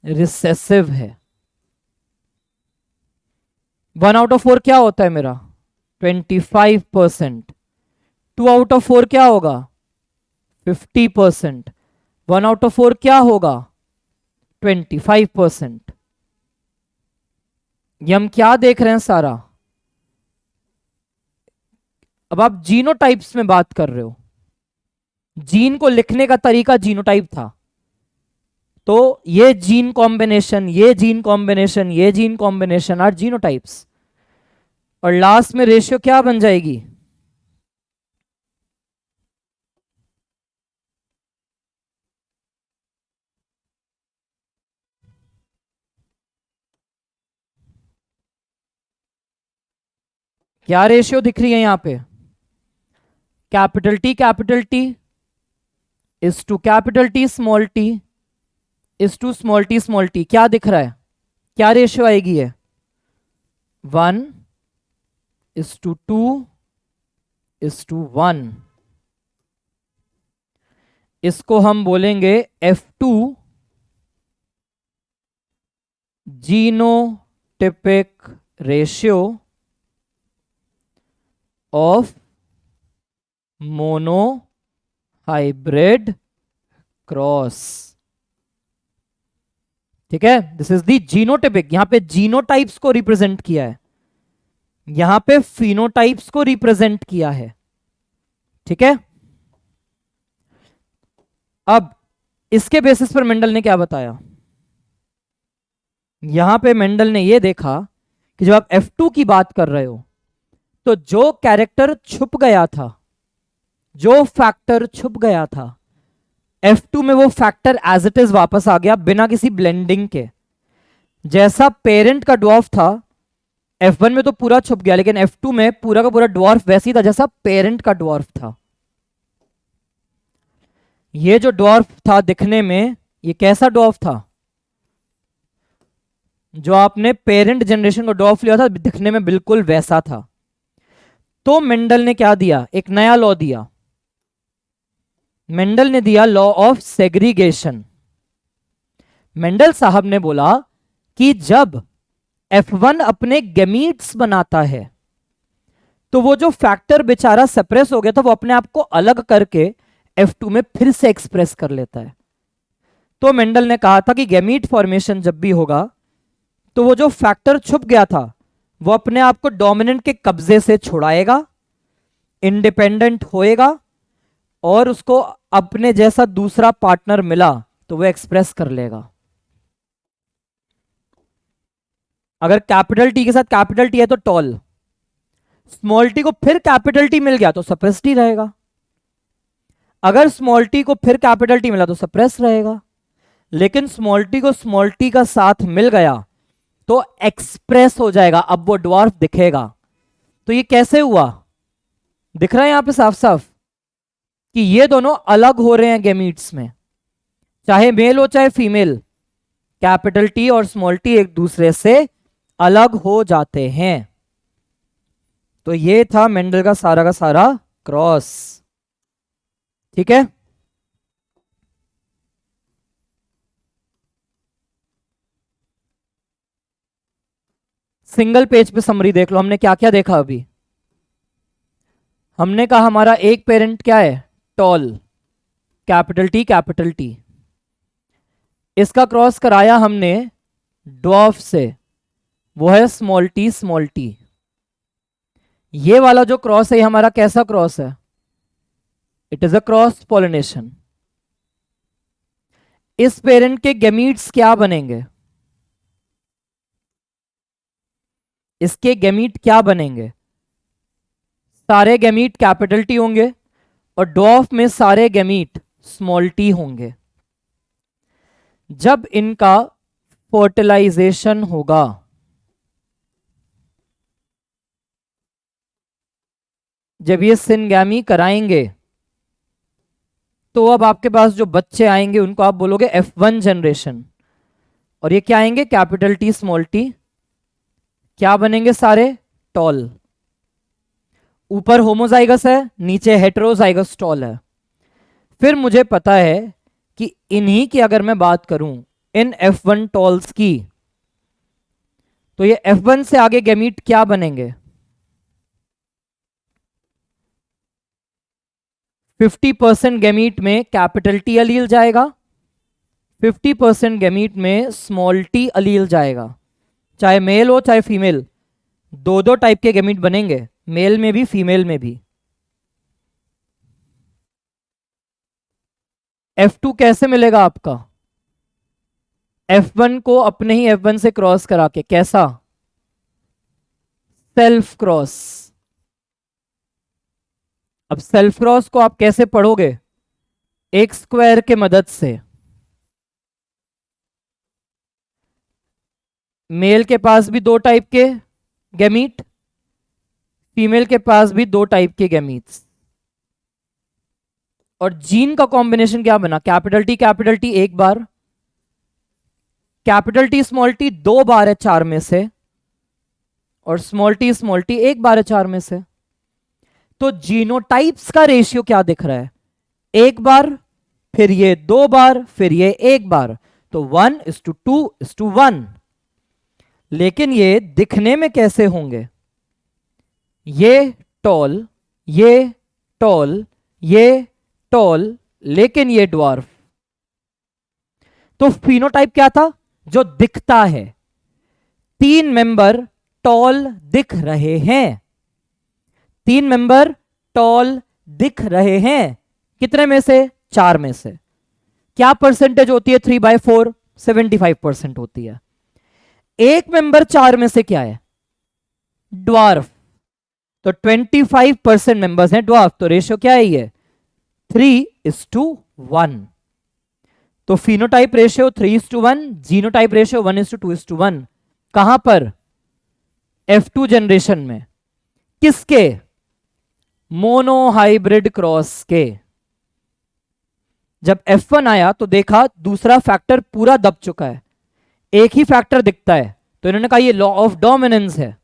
रिसेसिव है। 1 आउट ऑफ 4 क्या होता है मेरा? 25%। 2 आउट ऑफ 4 क्या होगा? 50%। 1 आउट ऑफ 4 क्या होगा? 25%। ये हम क्या देख रहे हैं सारा? अब आप जीनोटाइप्स में बात कर रहे हो, जीन को लिखने का तरीका जीनोटाइप था, तो ये जीन कॉम्बिनेशन, ये जीन कॉम्बिनेशन, ये जीन कॉम्बिनेशन आर जीनोटाइप्स, और लास्ट में रेशियो क्या बन जाएगी? क्या रेशियो दिख रही है यहां पे? Capital T is to capital T small T is to small T small T. क्या दिख रहा है? क्या रेशियो आएगी? है 1:2:1। इसको हम बोलेंगे F2 genotypic ratio of mono hybrid cross. ठीक है, दिस इज दी जीनोटिपिक। यहां पे जीनोटाइप्स को रिप्रेजेंट किया है, यहां पे फिनोटाइप्स को रिप्रेजेंट किया है। ठीक है, अब इसके बेसिस पर मेंडल ने क्या बताया? यहां पे मेंडल ने यह देखा कि जब आप F2 की बात कर रहे हो तो जो कैरेक्टर छुप गया था, जो फैक्टर छुप गया था, F2 में वो फैक्टर एज इट इज वापस आ गया बिना किसी ब्लेंडिंग के। जैसा पेरेंट का ड्वार्फ था F1 में तो पूरा छुप गया, लेकिन F2 में पूरा का पूरा ड्वार्फ वैसे ही था जैसा पेरेंट का ड्वार्फ था। ये जो ड्वार्फ था दिखने में, ये कैसा ड्वार्फ था? जो आपने पेरेंट जनरेशन का ड्वार्फ लिया था दिखने में बिल्कुल वैसा था। तो मेंडल ने क्या दिया? एक नया लॉ दिया। मेंडल ने दिया लॉ ऑफ सेग्रीगेशन। मेंडल साहब ने बोला कि जब F1 अपने गैमीट्स बनाता है तो वो जो फैक्टर बेचारा सप्रेस हो गया था वो अपने आप को अलग करके F2 में फिर से एक्सप्रेस कर लेता है। तो मेंडल ने कहा था कि गैमीट फॉर्मेशन जब भी होगा तो वो जो फैक्टर छुप गया था वो अपने आप को डोमिनेंट के कब्जे से छुड़ाएगा, इंडिपेंडेंट होएगा, और उसको अपने जैसा दूसरा पार्टनर मिला तो वो एक्सप्रेस कर लेगा। अगर कैपिटल टी के साथ कैपिटल टी है तो टॉल, स्मॉल टी को फिर कैपिटल टी मिल गया तो सप्रेस्ड ही रहेगा, अगर स्मॉल टी को फिर कैपिटल टी मिला तो सप्रेस रहेगा, लेकिन स्मॉल टी को स्मॉल टी का साथ मिल गया तो एक्सप्रेस हो जाएगा, अब वो ड्वार्फ दिखेगा। तो ये कैसे हुआ? दिख रहा है यहां पे साफ साफ कि ये दोनों अलग हो रहे हैं गैमीट्स में, चाहे मेल हो चाहे फीमेल, कैपिटल टी और स्मॉल टी एक दूसरे से अलग हो जाते हैं। तो ये था मेंडल का सारा क्रॉस। ठीक है, सिंगल पेज पे समरी देख लो, हमने क्या क्या देखा अभी। हमने कहा हमारा एक पेरेंट क्या है? Tall, capital T capital T. इसका क्रॉस कराया हमने ड्वार्फ से, वो है स्मॉल टी स्मॉल टी। ये वाला जो क्रॉस है हमारा कैसा क्रॉस है? It is a cross pollination. इस पेरेंट के गैमीट्स क्या बनेंगे? इसके गैमीट क्या बनेंगे? सारे गैमीट कैपिटल टी होंगे और ड्वार्फ में सारे गैमीट स्मॉल टी होंगे। जब इनका फर्टिलाइजेशन होगा, जब ये सिनगैमी कराएंगे, तो अब आपके पास जो बच्चे आएंगे उनको आप बोलोगे F1 जनरेशन, और ये क्या आएंगे? Capital T small T. क्या बनेंगे? सारे टॉल। ऊपर होमोजाइगस है, नीचे हेटेरोजाइगस टॉल है। फिर मुझे पता है कि इन्हीं की अगर मैं बात करूं, इन F1 टॉल्स की, तो ये F1 से आगे गैमीट क्या बनेंगे? 50% गैमीट में कैपिटल टी अलील जाएगा, 50% गैमीट में स्मॉल टी अलील जाएगा। चाहे मेल हो चाहे फीमेल, दो दो टाइप के गैमीट बनेंगे, मेल में भी फीमेल में भी। F2 कैसे मिलेगा आपका? F1 को अपने ही F1 से क्रॉस करा के। कैसा? Self cross. अब सेल्फ क्रॉस को आप कैसे पढ़ोगे? एक स्क्वायर के मदद से। मेल के पास भी दो टाइप के गैमीट, फीमेल के पास भी दो टाइप के गैमीट्स, और जीन का कॉम्बिनेशन क्या बना? कैपिटल टी एक बार, कैपिटल टी स्मॉल टी दो बार है चार में से, और स्मॉल टी एक बार है चार में से। तो जीनोटाइप्स का रेशियो क्या दिख रहा है? एक बार, फिर ये दो बार, फिर ये एक बार, तो 1:2:1। लेकिन ये दिखने में कैसे होंगे? ये टॉल, ये टॉल, ये टॉल, लेकिन ये ड्वार्फ। तो फिनोटाइप क्या था? जो दिखता है। तीन मेंबर टॉल दिख रहे हैं, तीन मेंबर टॉल दिख रहे हैं। कितने में से? चार में से। क्या परसेंटेज होती है? 3/4, 75% होती है। एक मेंबर चार में से क्या है? ड्वार्फ। तो 25% मेंबर्स हैं ड्वार्फ, तो रेशियो क्या है? ये 3:1। तो फिनोटाइप रेशियो 3:1, जीनोटाइप रेशियो 1:2:1। कहां पर? F2 जनरेशन में। किसके? मोनोहाइब्रिड क्रॉस के। जब F1 आया तो देखा दूसरा फैक्टर पूरा दब चुका है, एक ही फैक्टर दिखता है, तो इन्होंने कहा ये लॉ ऑफ डोमिनेंस है।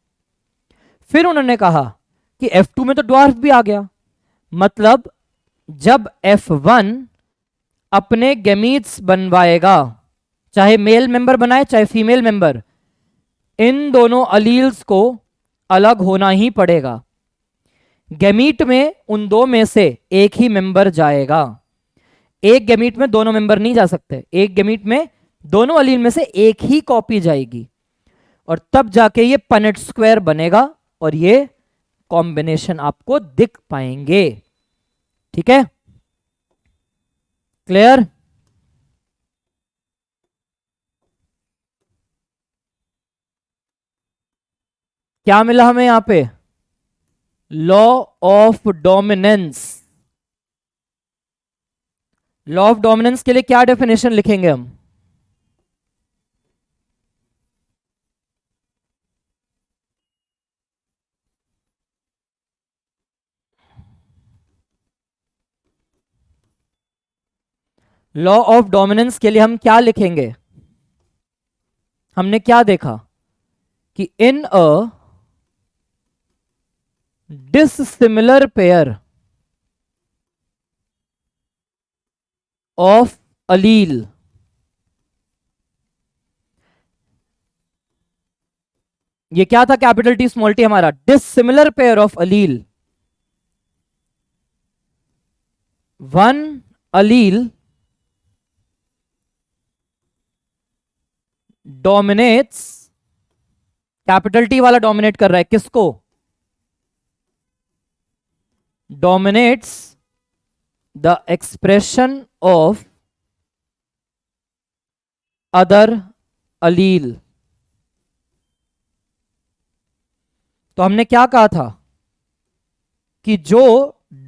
फिर उन्होंने कहा कि F2 में तो ड्वार्फ भी आ गया, मतलब जब F1 अपने गैमीट्स बनवाएगा, चाहे मेल मेंबर बनाए चाहे फीमेल मेंबर, इन दोनों अलील्स को अलग होना ही पड़ेगा। गैमीट में उन दो में से एक ही मेंबर जाएगा। एक गैमीट में दोनों मेंबर नहीं जा सकते, एक गैमीट में दोनों अलील में से एक ही कॉपी जाएगी, और तब जाके ये पनेट स्क्वायर बनेगा और ये कॉम्बिनेशन आपको दिख पाएंगे। ठीक है, क्लियर? क्या मिला हमें यहां पे? Law of dominance. Law of dominance के लिए क्या डेफिनेशन लिखेंगे हम? लॉ ऑफ डोमिनेंस के लिए हम क्या लिखेंगे? हमने क्या देखा कि in a dissimilar pair of allele, ये क्या था? कैपिटल टी स्मॉल टी हमारा dissimilar pair of allele, one allele dominates, capital T वाला डोमिनेट कर रहा है किसको? Dominates the expression of other allele. तो हमने क्या कहा था कि जो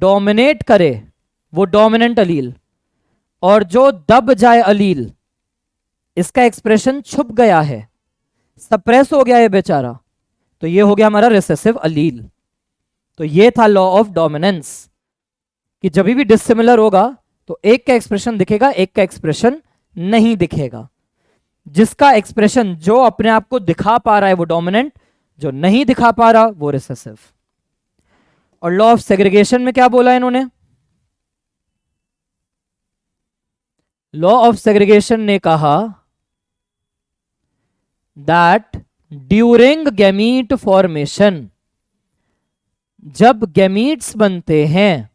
डोमिनेट करे वो डोमिनेंट अलील, और जो दब जाए अलील, इसका एक्सप्रेशन छुप गया है, सप्रेस हो गया है बेचारा, तो ये हो गया हमारा रिसेसिव अलील। तो ये था लॉ ऑफ डोमिनेंस कि जब भी डिसिमिलर होगा तो एक का एक्सप्रेशन दिखेगा, एक का एक्सप्रेशन नहीं दिखेगा। जिसका एक्सप्रेशन जो अपने आप को दिखा पा रहा है वो डोमिनेंट, जो नहीं दिखा पा रहा वो रिसेसिव। और लॉ ऑफ सेग्रीगेशन में क्या बोला इन्होंने? लॉ ऑफ सेग्रीगेशन ने कहा दैट ड्यूरिंग गैमीट फॉर्मेशन, जब गैमीट्स बनते हैं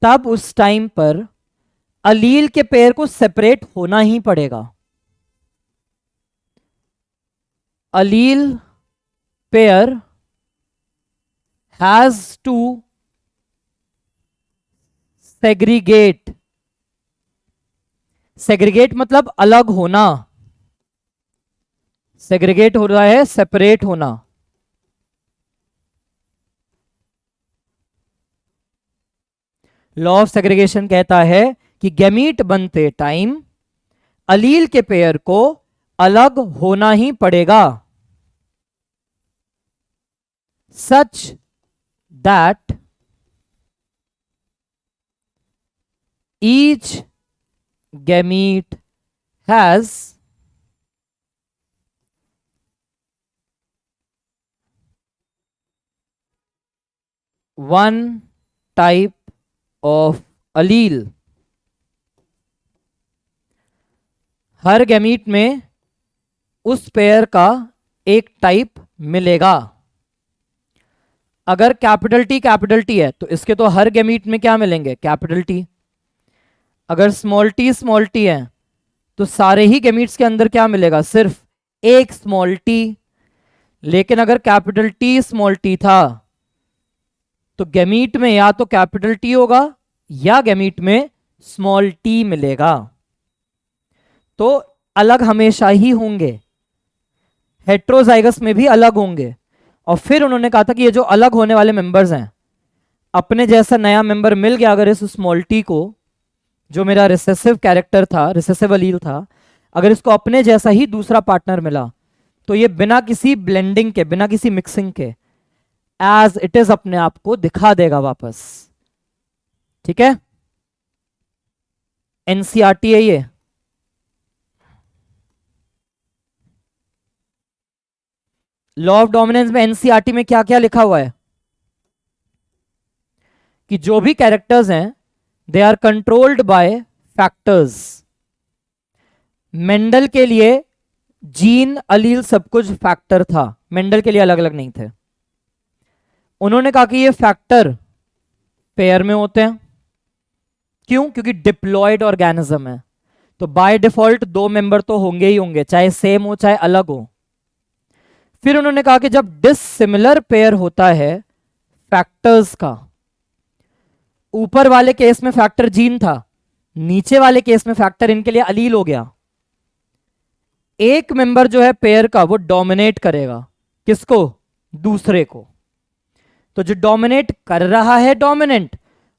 तब उस टाइम पर अलील के पेयर को सेपरेट होना ही पड़ेगा। allele pair has to segregate. Segregate मतलब अलग होना, सेग्रीगेट हो रहा है सेपरेट होना। लॉ ऑफ सेग्रीगेशन कहता है कि गैमीट बनते टाइम अलील के पेयर को अलग होना ही पड़ेगा, such that each gamete has one type of allele. हर गैमीट में उस पेयर का एक टाइप मिलेगा। अगर कैपिटल टी है तो इसके तो हर गैमीट में क्या मिलेंगे, कैपिटल टी। अगर स्मॉल टी है तो सारे ही गैमीट्स के अंदर क्या मिलेगा, सिर्फ एक स्मॉल टी। लेकिन अगर कैपिटल टी स्मॉल टी था तो गैमीट में या तो कैपिटल टी होगा या गैमीट में स्मॉल टी मिलेगा, तो अलग हमेशा ही होंगे। हेट्रोजाइगस में भी अलग होंगे। और फिर उन्होंने कहा था कि ये जो अलग होने वाले मेंबर्स हैं, अपने जैसा नया मेंबर मिल गया अगर इस स्मॉल टी को, जो मेरा रिसेसिव कैरेक्टर था, रिसेसिव अलील था, अगर इसको अपने जैसा ही दूसरा पार्टनर मिला तो ये बिना किसी ब्लेंडिंग के, बिना किसी मिक्सिंग के, एज इट इज अपने आप को दिखा देगा वापस। ठीक है, एनसीईआरटी है ये। लॉ ऑफ डोमिनेंस में एनसीईआरटी में क्या क्या लिखा हुआ है कि जो भी कैरेक्टर्स हैं they are controlled by factors. Mendel के लिए जीन अलील सब कुछ फैक्टर था, मेंडल के लिए अलग अलग नहीं थे। उन्होंने कहा कि ये फैक्टर पेयर में होते हैं। क्यों? क्योंकि डिप्लॉयड ऑर्गेनिज्म है, तो बाय डिफॉल्ट दो मेंबर तो होंगे ही होंगे, चाहे सेम हो चाहे अलग हो। फिर उन्होंने कहा कि जब डिसिमिलर पेयर होता है फैक्टर्स का, ऊपर वाले केस में फैक्टर जीन था, नीचे वाले केस में फैक्टर इनके लिए अलील हो गया, एक मेंबर जो है पेयर का वो डोमिनेट करेगा किसको, दूसरे को। तो जो डोमिनेट कर रहा है डोमिनेंट,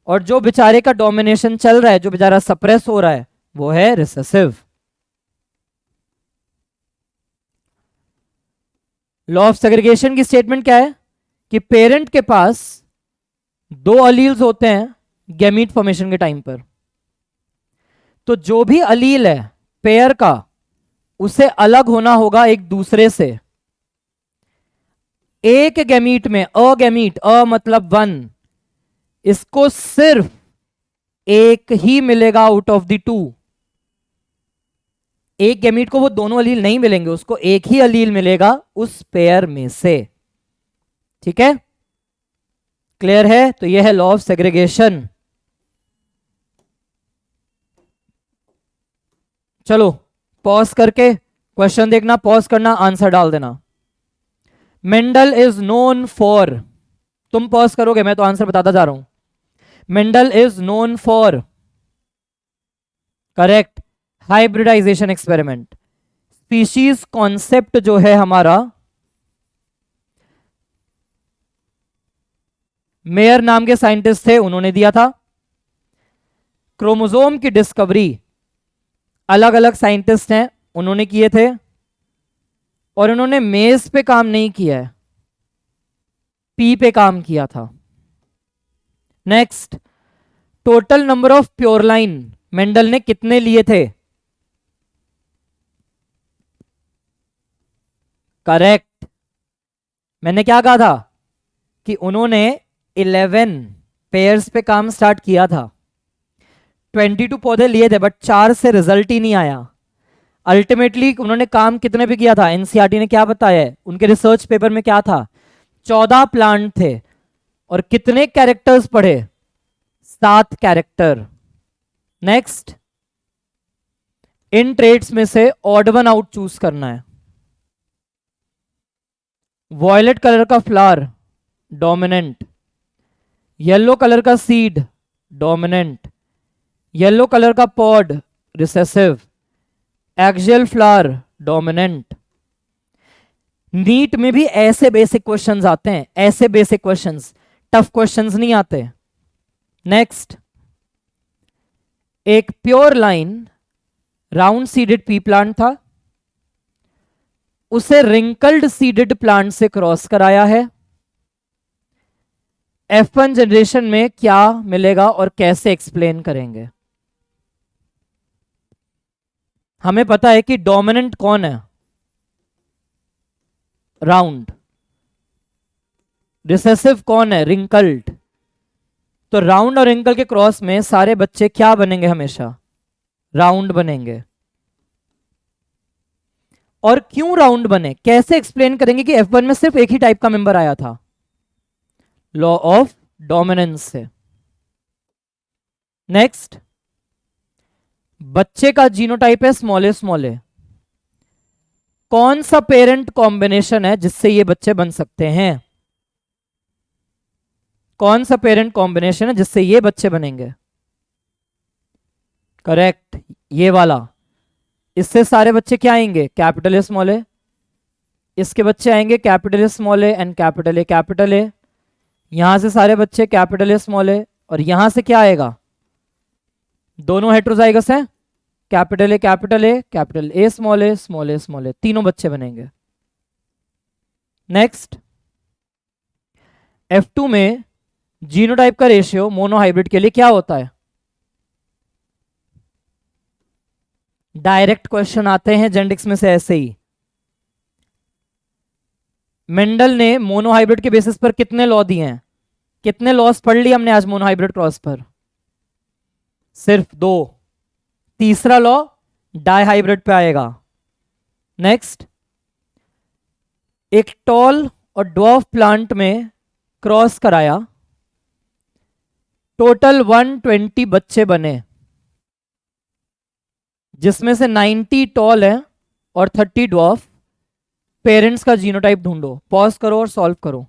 और जो बेचारे का डोमिनेशन चल रहा है, जो बेचारा सप्रेस हो रहा है, वो है रिसेसिव। लॉ ऑफ सेग्रीगेशन की स्टेटमेंट क्या है कि पेरेंट के पास दो अलील्स होते हैं गैमीट फॉर्मेशन के टाइम पर, तो जो भी अलील है पेयर का उसे अलग होना होगा एक दूसरे से। एक गैमीट में गैमीट, मतलब वन, इसको सिर्फ एक ही मिलेगा आउट ऑफ द टू। एक गैमीट को वो दोनों अलील नहीं मिलेंगे, उसको एक ही अलील मिलेगा उस पेयर में से। ठीक है, क्लियर है? तो यह है लॉ ऑफ सेग्रीगेशन। चलो पॉज करके क्वेश्चन देखना, पॉज करना, आंसर डाल देना। मेंडल इज नोन फॉर, तुम पॉज करोगे मैं तो आंसर बताता जा रहा हूं। Mendel is known for, correct, hybridization experiment. Species concept जो है हमारा, मेयर नाम के साइंटिस्ट थे उन्होंने दिया था। क्रोमोसोम की डिस्कवरी अलग अलग साइंटिस्ट हैं उन्होंने किए थे, और उन्होंने मेज पे काम नहीं किया है, पी पे काम किया था। Next, total number of pure line Mendel ने कितने लिए थे? करेक्ट, मैंने क्या कहा था कि उन्होंने 11 पेयर्स पे काम स्टार्ट किया था, 22 पौधे लिए थे, बट 4 से रिजल्ट ही नहीं आया। अल्टीमेटली उन्होंने काम कितने पे किया था? एनसीईआरटी ने क्या बताया है उनके रिसर्च पेपर में, क्या था? 14 प्लांट थे, और कितने कैरेक्टर्स पढ़े? 7 कैरेक्टर। नेक्स्ट, इन ट्रेड्स में से ऑड वन आउट चूज करना है। वॉयलेट कलर का फ्लावर डोमिनेंट, येलो कलर का सीड डोमिनेंट, येलो कलर का pod recessive, axial flower dominant. NEET में भी ऐसे बेसिक क्वेश्चंस आते हैं, ऐसे बेसिक क्वेश्चंस, टफ क्वेश्चंस नहीं आते। नेक्स्ट, एक pure line round seeded P plant था, उसे रिंकल्ड सीडेड प्लांट से क्रॉस कराया है। F1 जनरेशन में क्या मिलेगा और कैसे एक्सप्लेन करेंगे? हमें पता है कि डोमिनेंट कौन है, राउंड, रिसेसिव कौन है, रिंकल्ड। तो राउंड और रिंकल के क्रॉस में सारे बच्चे क्या बनेंगे, हमेशा राउंड बनेंगे। और क्यों राउंड बने, कैसे एक्सप्लेन करेंगे कि F1 में सिर्फ एक ही टाइप का मेंबर आया था, लॉ ऑफ डोमिनेंस से। नेक्स्ट, बच्चे का जीनोटाइप है स्मॉल ए, कौन सा पेरेंट कॉम्बिनेशन है जिससे ये बच्चे बन सकते हैं? कौन सा पेरेंट कॉम्बिनेशन है जिससे ये बच्चे बनेंगे? करेक्ट, ये वाला। इससे सारे बच्चे क्या आएंगे, कैपिटल ए स्मॉल ए। इसके बच्चे आएंगे capital A small A and capital A capital ए। यहां से सारे बच्चे कैपिटल ए स्मॉल ए, और यहां से क्या आएगा, दोनों हेट्रोजाइगस हैं, capital A capital A, capital A small A small A small A, तीनों बच्चे बनेंगे। नेक्स्ट, F2 में जीनोटाइप का रेशियो मोनोहाइब्रिड के लिए क्या होता है? डायरेक्ट क्वेश्चन आते हैं जेनेटिक्स में से ऐसे ही। मेंडल ने मोनोहाइब्रिड के बेसिस पर कितने लॉ दिए हैं, कितने लॉस पढ़ लिए हमने आज मोनोहाइब्रिड क्रॉस पर? सिर्फ 2। तीसरा लॉ डाइहाइब्रिड पे आएगा। नेक्स्ट, एक टॉल और ड्वार्फ प्लांट में क्रॉस कराया, टोटल 120 बच्चे बने, जिसमें से 90 टॉल है और 30 ड्वार्फ। पेरेंट्स का जीनोटाइप ढूंढो। पॉज करो और सॉल्व करो।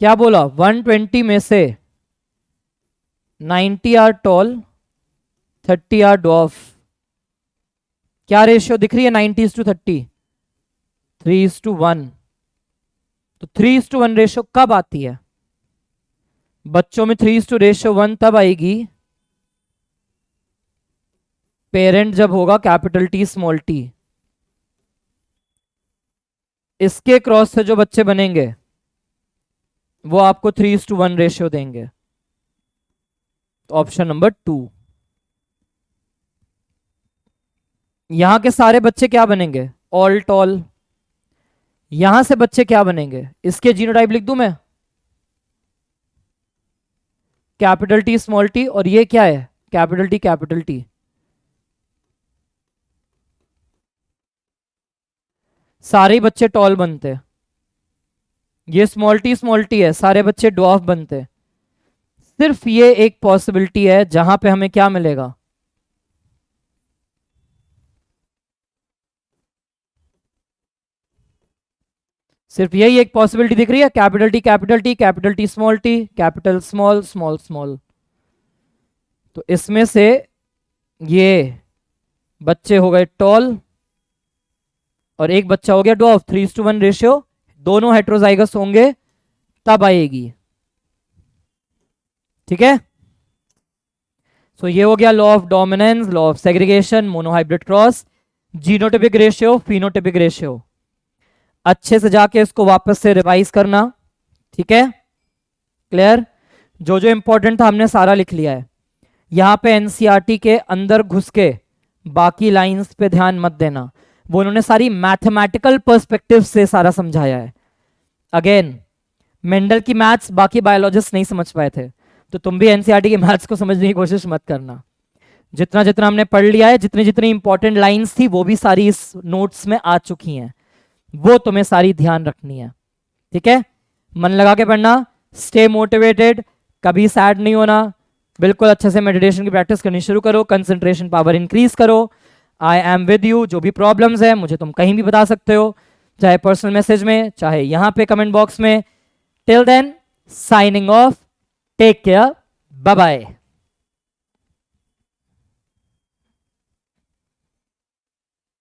क्या बोला, 120 में से 90 आर टॉल, 30 आर ड्वार्फ। क्या रेशियो दिख रही है, 90:30, 3:1। तो 3:1 रेशियो कब आती है बच्चों में? 3:1 तब आएगी पेरेंट जब होगा कैपिटल टी स्मॉल टी। इसके क्रॉस से जो बच्चे बनेंगे वो आपको 3:1 रेशियो देंगे। Option number 2। यहां के सारे बच्चे क्या बनेंगे, ऑल टॉल। यहां से बच्चे क्या बनेंगे, इसके जीनोटाइप लिख दूं मैं, कैपिटल टी स्मॉल टी, और ये क्या है, कैपिटल टी कैपिटल टी। सारे ही बच्चे टॉल बनते, ये स्मॉल टी है, सारे बच्चे ड्वार्फ बनते। सिर्फ ये एक पॉसिबिलिटी है जहां पे हमें क्या मिलेगा, सिर्फ यही एक पॉसिबिलिटी दिख रही है, capital T capital T, capital T small T, capital small small small. तो इसमें से ये बच्चे हो गए टॉल और एक बच्चा हो गया ड्वार्फ। 3:1 रेशियो, दोनों हेट्रोजाइगस होंगे तब आएगी। ठीक है, सो ये हो गया law of dominance, law of segregation, monohybrid cross, genotypic ratio, phenotypic ratio. अच्छे से जाके इसको वापस से रिवाइज करना। ठीक है, क्लियर? जो जो इंपॉर्टेंट था हमने सारा लिख लिया है। यहां पे एनसीईआरटी के अंदर घुस के बाकी लाइंस पे ध्यान मत देना, वो उन्होंने सारी मैथमेटिकल पर्सपेक्टिव से सारा समझाया है। अगेन, मेंडल की मैथ्स बाकी बायोलॉजिस्ट नहीं समझ पाए थे, तो तुम भी एनसीईआरटी की मैथ्स को समझने की कोशिश मत करना। जितना जितना हमने पढ़ लिया है, जितनी जितनी इंपॉर्टेंट लाइंस थी वो भी सारी इस नोट्स में आ चुकी हैं, वो तुम्हें सारी ध्यान रखनी है। ठीक है, मन लगा के पढ़ना, स्टे मोटिवेटेड, कभी सैड नहीं होना, बिल्कुल अच्छे से मेडिटेशन की प्रैक्टिस करनी शुरू करो, कंसंट्रेशन पावर इंक्रीज करो। I am with you. जो भी प्रॉब्लम्स है मुझे तुम कहीं भी बता सकते हो, चाहे पर्सनल मैसेज में, चाहे यहाँ पे कमेंट बॉक्स में। Till then, signing off, take care, bye bye.